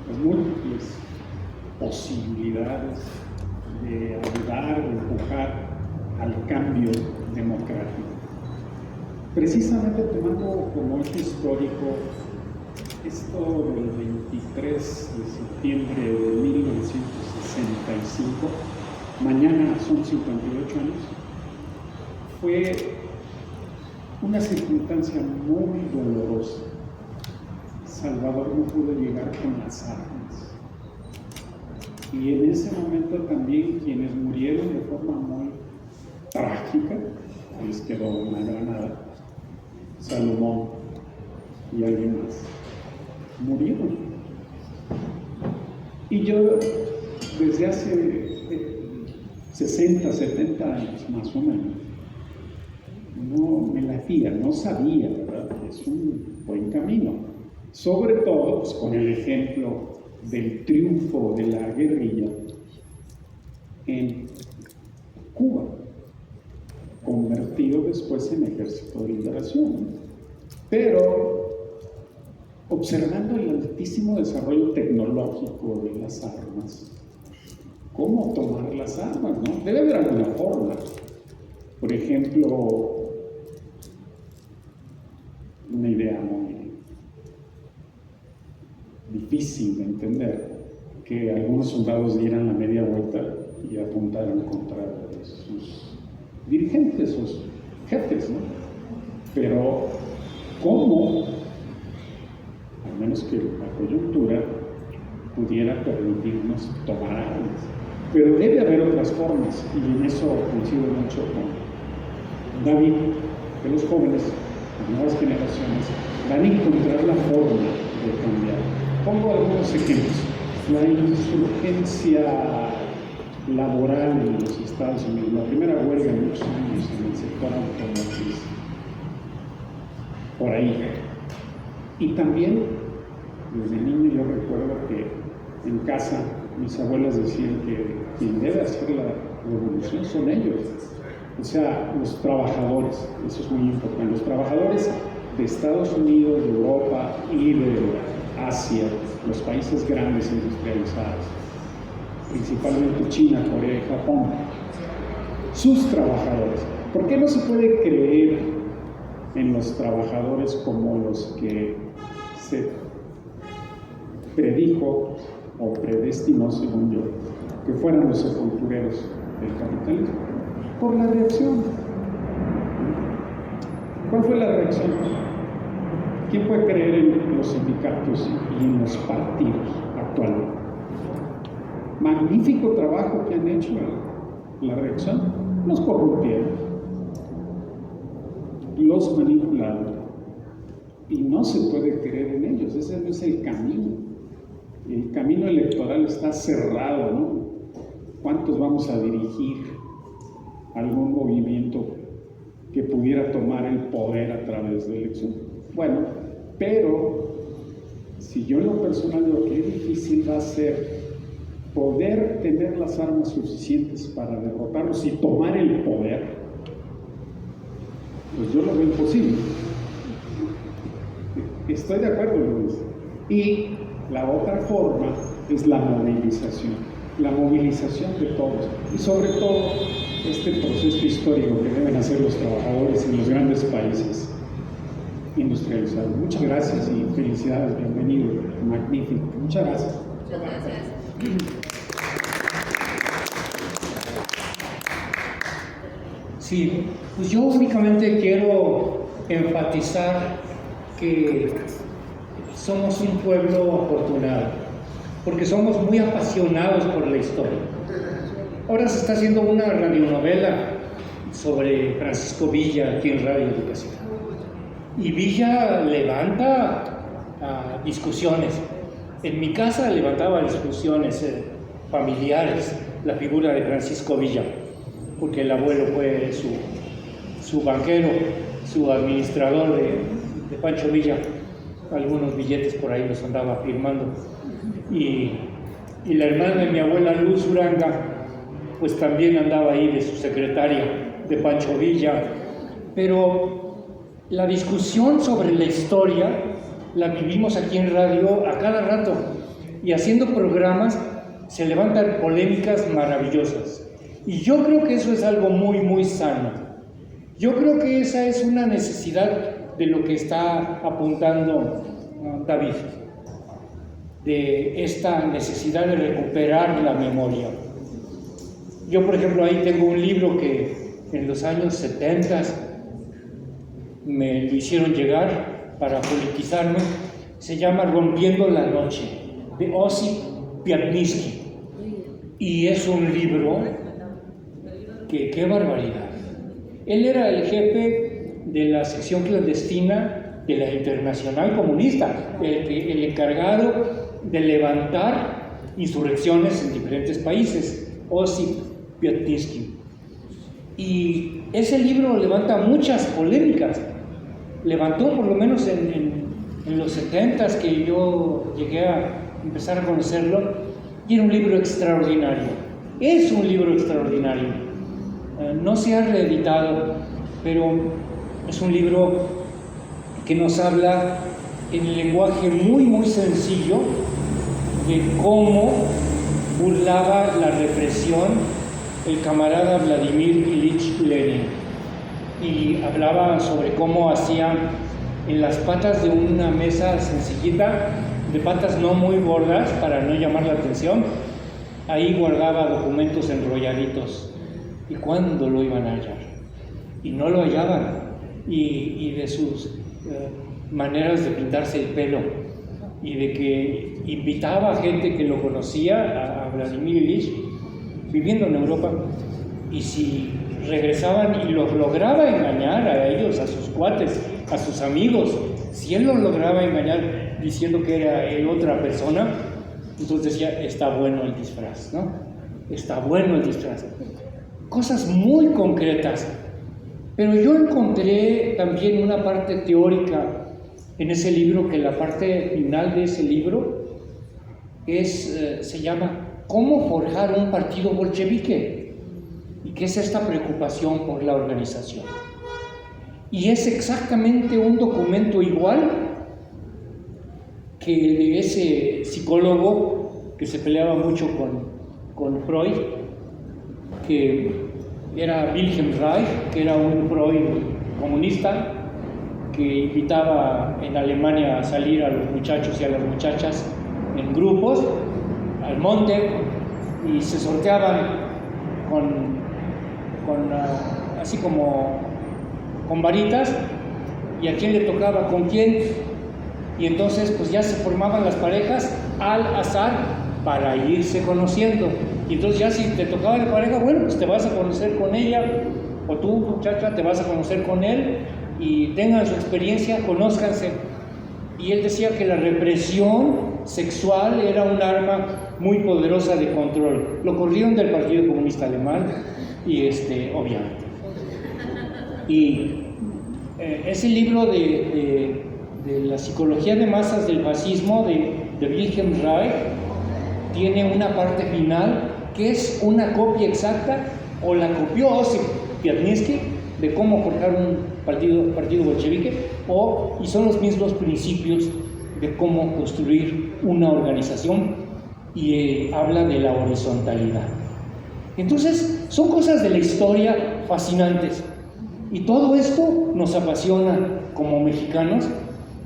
L: las múltiples posibilidades de ayudar, de empujar al cambio democrático. Precisamente tomando como hecho histórico esto del 23 de septiembre de 1965, mañana son 58 años, fue una circunstancia muy dolorosa. Salvador no pudo llegar con las armas. Y en ese momento también quienes murieron de forma muy trágica, les quedó una granada, Salomón y alguien más, murieron. Y yo desde hace 60, 70 años más o menos, no me latía, no sabía, ¿verdad? Es un buen camino. Sobre todo pues, con el ejemplo del triunfo de la guerrilla en Cuba, convertido después en Ejército de Liberación. Pero observando el altísimo desarrollo tecnológico de las armas, ¿cómo tomar las armas? ¿No? Debe haber alguna forma. Por ejemplo, una idea muy difícil de entender, que algunos soldados dieran la media vuelta y apuntaran contra sus dirigentes, sus jefes, ¿no? Pero, ¿cómo? Al menos que la coyuntura pudiera permitirnos tomar armas. Pero debe haber otras formas, y en eso coincido mucho con David, que los jóvenes, las nuevas generaciones, van a encontrar la forma de cambiar. Pongo algunos ejemplos. La insurgencia laboral en los Estados Unidos, la primera huelga en muchos años en el sector automotriz, por ahí. Y también, desde niño yo recuerdo que en casa mis abuelas decían que quien debe hacer la revolución son ellos. O sea, los trabajadores, eso es muy importante, los trabajadores de Estados Unidos, de Europa y de Asia, los países grandes industrializados, principalmente China, Corea y Japón, sus trabajadores. ¿Por qué no se puede creer en los trabajadores como los que se predijo o predestinó, según yo, que fueran los sepultureros del capitalismo? Por la reacción. ¿Cuál fue la reacción? ¿Quién puede creer en los sindicatos y en los partidos actualmente? Magnífico trabajo que han hecho. La reacción: los corrompieron, los manipularon, y no se puede creer en ellos. Ese no es el camino. El camino electoral está cerrado, ¿no? ¿Cuántos vamos a dirigir algún movimiento que pudiera tomar el poder a través de elección? Bueno, pero si yo en lo personal veo que difícil va a ser poder tener las armas suficientes para derrotarlos y tomar el poder, pues yo lo veo imposible. Estoy de acuerdo, Luis. Y la otra forma es la movilización de todos, y sobre todo este proceso histórico que deben hacer los trabajadores en los grandes países industrializados. Muchas gracias y felicidades, bienvenido, magnífico. Muchas gracias.
C: Muchas gracias.
F: Sí, pues yo únicamente quiero enfatizar que somos un pueblo afortunado, porque somos muy apasionados por la historia. Ahora se está haciendo una radionovela sobre Francisco Villa aquí en Radio Educación. Y Villa levanta discusiones. En mi casa levantaba discusiones familiares la figura de Francisco Villa, porque el abuelo fue su banquero, su administrador de Pancho Villa. Algunos billetes por ahí los andaba firmando. Y la hermana de mi abuela, Luz Uranga, pues también andaba ahí de su secretaria de Pancho Villa. pero la discusión sobre la historia la vivimos aquí en radio a cada rato, y haciendo programas se levantan polémicas maravillosas. Y yo creo que eso es algo muy, muy sano. Yo creo que esa es una necesidad de lo que está apuntando David, de esta necesidad de recuperar la memoria. Yo, por ejemplo, ahí tengo un libro que en los años 70 me lo hicieron llegar para politizarme. Se llama Rompiendo la Noche, de Osip Piatnitsky. Y es un libro que, qué barbaridad. Él era el jefe de la sección clandestina de la Internacional Comunista, el encargado de levantar insurrecciones en diferentes países, Osip Piatnitsky. Y ese libro levanta muchas polémicas. Levantó por lo menos en los 70s que yo llegué a empezar a conocerlo, y era un libro extraordinario. Es un libro extraordinario. No se ha reeditado, pero es un libro que nos habla en el lenguaje muy, muy sencillo de cómo burlaba la represión el camarada Vladimir Ilich Lenin. Y hablaba sobre cómo hacían en las patas de una mesa sencillita, de patas no muy gordas para no llamar la atención, ahí guardaba documentos enrolladitos. ¿Y cuándo lo iban a hallar? Y no lo hallaban. Y de sus maneras de pintarse el pelo, y de que invitaba a gente que lo conocía, a Vladimir Ilich, viviendo en Europa, y si regresaban y los lograba engañar a ellos, a sus cuates, a sus amigos, si él los lograba engañar diciendo que era él otra persona, entonces decía, está bueno el disfraz, ¿no? Está bueno el disfraz. Cosas muy concretas. Pero yo encontré también una parte teórica en ese libro, que la parte final de ese libro se llama ¿Cómo forjar un partido bolchevique? ¿Y qué es esta preocupación por la organización? Y es exactamente un documento igual que el de ese psicólogo que se peleaba mucho con Freud, que era Wilhelm Reich, que era un Freud comunista, que invitaba en Alemania a salir a los muchachos y a las muchachas en grupos al monte, y se sorteaban así como con varitas, y a quién le tocaba con quién, y entonces pues ya se formaban las parejas al azar para irse conociendo. Y entonces ya si te tocaba de pareja, bueno, pues te vas a conocer con ella, o tú, muchacha, te vas a conocer con él, y tengan su experiencia, conózcanse. Y él decía que la represión sexual era un arma muy poderosa de control. Lo corrieron del Partido Comunista Alemán, y obviamente. Y ese libro de la psicología de masas del fascismo de Wilhelm Reich tiene una parte final que es una copia exacta, o la copió Osip Piatnitsky, de cómo forjar un partido bolchevique, y son los mismos principios de cómo construir una organización, y habla de la horizontalidad. Entonces, son cosas de la historia fascinantes, y todo esto nos apasiona como mexicanos,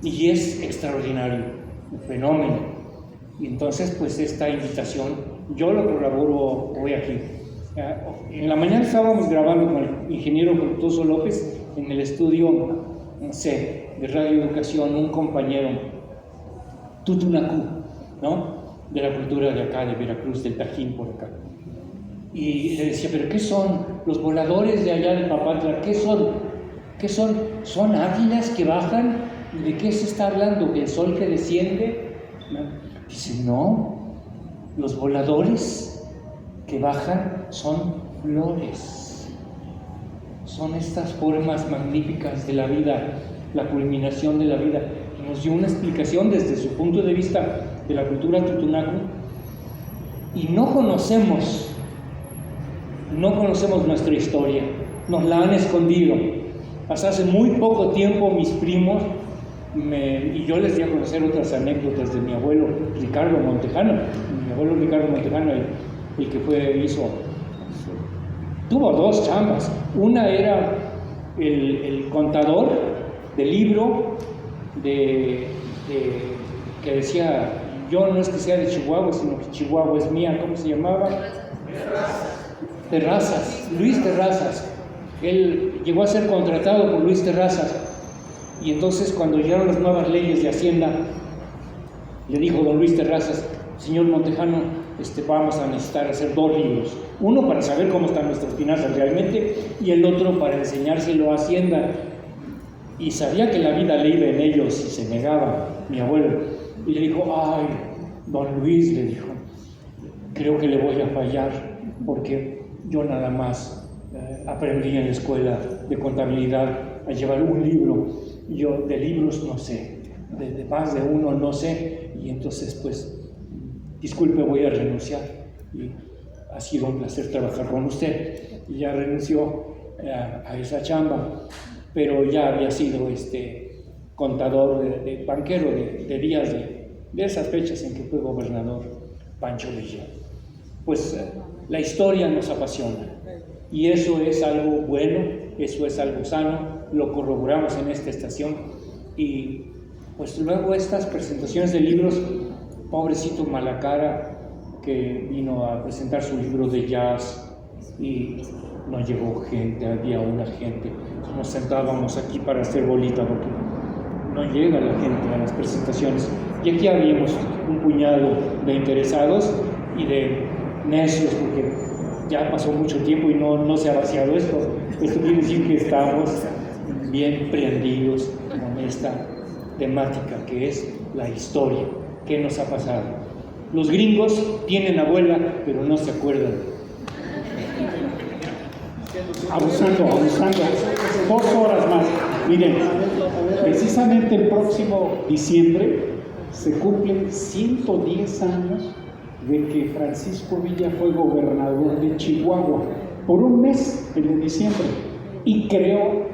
F: y es extraordinario, un fenómeno. Y entonces, pues esta invitación, yo lo colaboro hoy aquí. En la mañana estábamos grabando con el ingeniero Fructuoso López en el estudio C de Radio Educación, un compañero tutunacú, ¿no?, de la cultura de acá, de Veracruz, del Tajín por acá. Y le decía, ¿pero qué son los voladores de allá de Papantla? ¿Qué son? ¿Qué son? ¿Son águilas que bajan? ¿Y de qué se está hablando? ¿Del sol que desciende? ¿No? Dice, no, los voladores que bajan son flores. Son estas formas magníficas de la vida, la culminación de la vida. Y nos dio una explicación desde su punto de vista de la cultura tutunacú, y no conocemos nuestra historia, nos la han escondido. hasta hace muy poco tiempo mis primos, y yo les di a conocer otras anécdotas de mi abuelo Ricardo Montejano. Mi abuelo Ricardo Montejano, el que tuvo dos chambas. Una era el contador del libro que decía, yo no es que sea de Chihuahua, sino que Chihuahua es mía. ¿Cómo se llamaba? Terrazas, Luis Terrazas. Él llegó a ser contratado por Luis Terrazas, y entonces cuando llegaron las nuevas leyes de Hacienda, le dijo don Luis Terrazas: señor Montejano, vamos a necesitar hacer 2 libros, uno para saber cómo están nuestras finanzas realmente, y el otro para enseñárselo a Hacienda. Y sabía que la vida le iba en ellos y se negaba mi abuelo, y le dijo: ay, don Luis, le dijo, creo que le voy a fallar, porque yo nada más aprendí en la escuela de contabilidad a llevar un libro, yo de libros no sé, de más de uno no sé, y entonces pues, disculpe, voy a renunciar, y ha sido un placer trabajar con usted. Y ya renunció a esa chamba, pero ya había sido contador de banquero de días de esas fechas en que fue gobernador Pancho Villa. Pues la historia nos apasiona, y eso es algo bueno, eso es algo sano, lo corroboramos en esta estación. Y pues luego estas presentaciones de libros, pobrecito Malacara, que vino a presentar su libro de jazz y no llegó gente, había una gente, nos sentábamos aquí para hacer bolita porque no llega la gente a las presentaciones, y aquí habíamos un puñado de interesados y de necios, porque ya pasó mucho tiempo y no se ha vaciado esto. Esto quiere decir que estamos bien prendidos con esta temática que es la historia, qué nos ha pasado. Los gringos tienen abuela, pero no se acuerdan.
L: Abusando. 2 horas más. Miren, precisamente el próximo diciembre se cumplen 110 años de que Francisco Villa fue gobernador de Chihuahua por un mes, en diciembre, y creó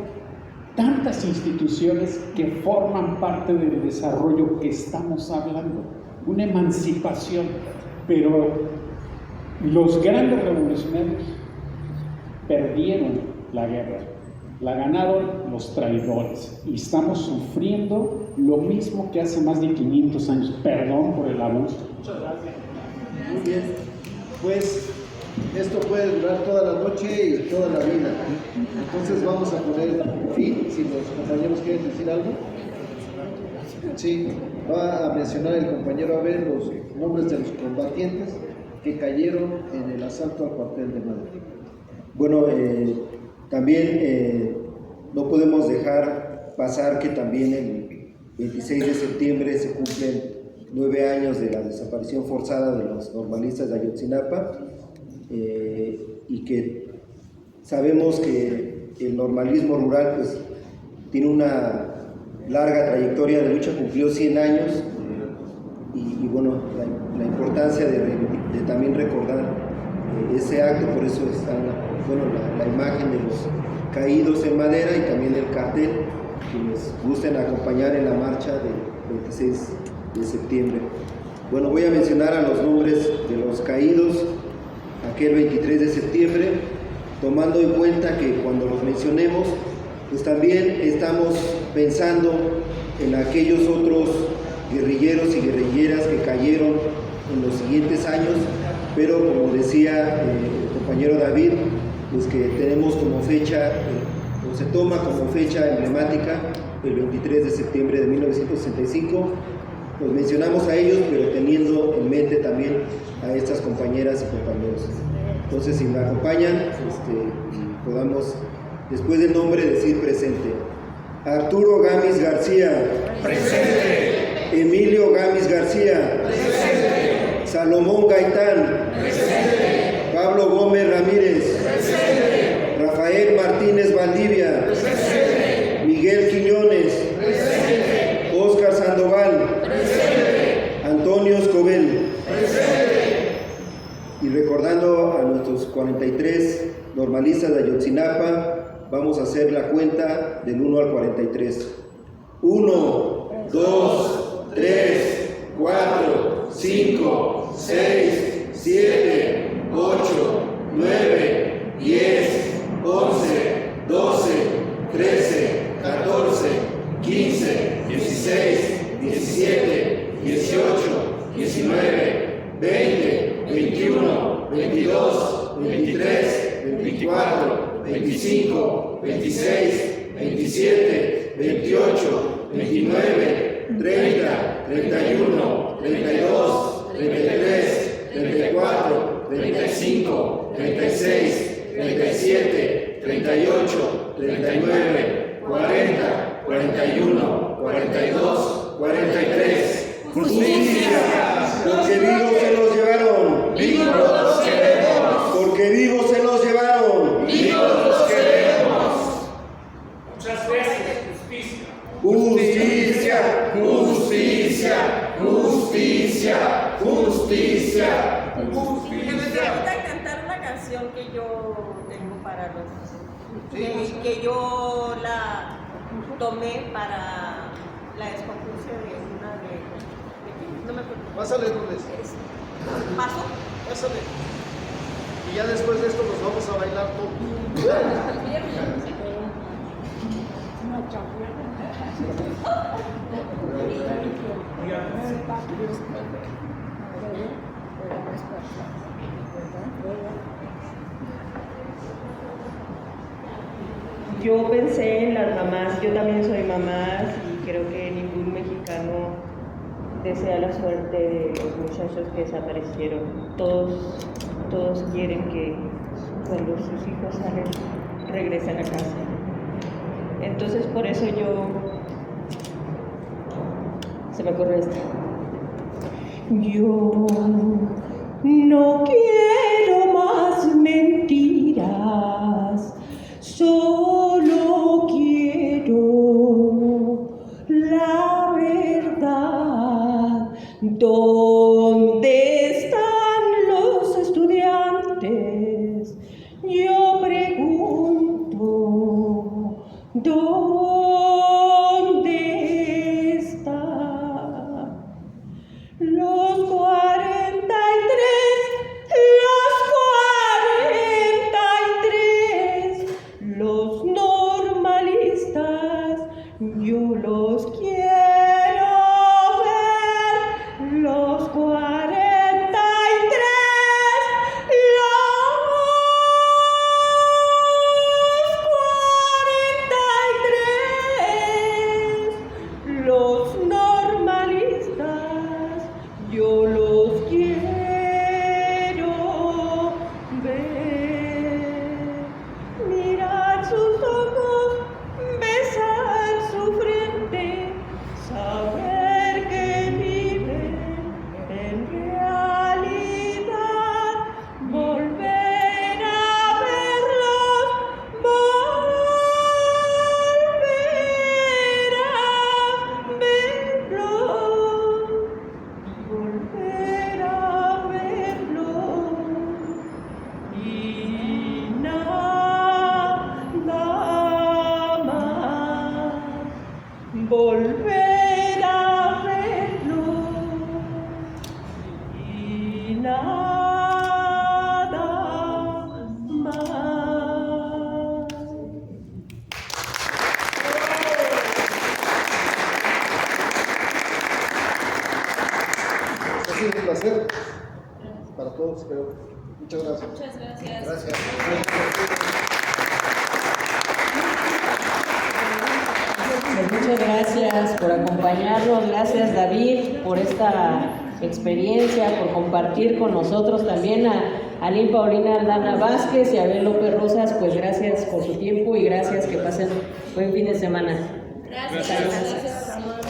L: tantas instituciones que forman parte del desarrollo que estamos hablando, una emancipación. Pero los grandes revolucionarios perdieron la guerra, la ganaron los traidores, y estamos sufriendo lo mismo que hace más de 500 años. Perdón por el abuso.
B: Muchas gracias. Muy bien, pues esto puede durar toda la noche y toda la vida. Entonces vamos a poner fin, si los compañeros quieren decir algo. Sí, va a mencionar el compañero Abel los nombres de los combatientes que cayeron en el asalto al cuartel de Madrid.
G: Bueno, también no podemos dejar pasar que también el 26 de septiembre se cumplen 9 años de la desaparición forzada de los normalistas de Ayotzinapa, y que sabemos que el normalismo rural pues tiene una larga trayectoria de lucha, cumplió 100 años, y bueno, la importancia de también recordar ese acto. Por eso está la imagen de los caídos en madera y también el cartel, quienes gusten acompañar en la marcha del 26 de septiembre. Bueno, voy a mencionar a los nombres de los caídos aquel 23 de septiembre, tomando en cuenta que cuando los mencionemos, pues también estamos pensando en aquellos otros guerrilleros y guerrilleras que cayeron en los siguientes años, pero como decía el compañero David, pues que tenemos como fecha, o se toma como fecha emblemática, el 23 de septiembre de 1965, los mencionamos a ellos, pero teniendo en mente también a estas compañeras y compañeros. Entonces, si me acompañan, podamos, después del nombre, decir presente. Arturo Gamis García. Presente. Emilio Gamis García. Presente. Salomón Gaitán. Presente. Pablo Gómez Ramírez. Presente. Rafael Martínez Valdivia. Presente. Miguel Quiñones. Presente. Óscar Sandoval. Presente. Antonio Escobel. Presente. Y recordando a nuestros 43 normalistas de Ayotzinapa, Vamos a hacer la cuenta del 1 al 43. 1, 2, 3, 4, 5, 6, 7, 8, 9, 10, 11, 12, 13, 14, 15, 16, 17, 18, 19, 20, 21, 22, 23, 24, 25, 26, 27, 28, 29, 30, 31, 32, 33, 34, 35, 36, 37, 38, 39, 40, 41, 42, 43. ¡Justicia! Porque vivos se los llevaron.
D: ¡Vivos los queremos!
G: Porque vivos se los llevaron.
D: ¡Vivos los queremos!
F: Muchas veces justicia.
G: Justicia, justicia, justicia, justicia.
M: Que me permita cantar una canción que yo tengo para que yo la tomé para la desconcurso de una de no me acuerdo.
B: Pásale, Lourdes.
M: ¿Paso?
B: Pásale. Y ya después de esto nos vamos a bailar
K: Yo pensé en las mamás, yo también soy mamá y creo que ningún mexicano desea la suerte de los muchachos que desaparecieron. Todos quieren que cuando sus hijos salen regresen a casa. Entonces por eso se me ocurre esta. Yo no quiero más mentiras, solo quiero la verdad. ¿Dónde están los estudiantes? Yo pregunto, ¿dónde están los 43, los normalistas? Yo los quiero ver, los 43, los normalistas, yo los quiero ver, mirar sus ojos, besar su frente, saber que viven en realidad, volver a verlos, volver a verlos y nada más, volver a verlos y nada más.
B: Ha sido un placer para todos, pero muchas gracias.
M: Muchas gracias.
B: Gracias.
A: Pues muchas gracias por acompañarnos, gracias David por esta experiencia, por compartir con nosotros también a Lynn Paulina Aldana Vázquez y a Abel López Rosas, pues gracias por su tiempo y gracias, que pasen buen fin de semana.
M: Gracias.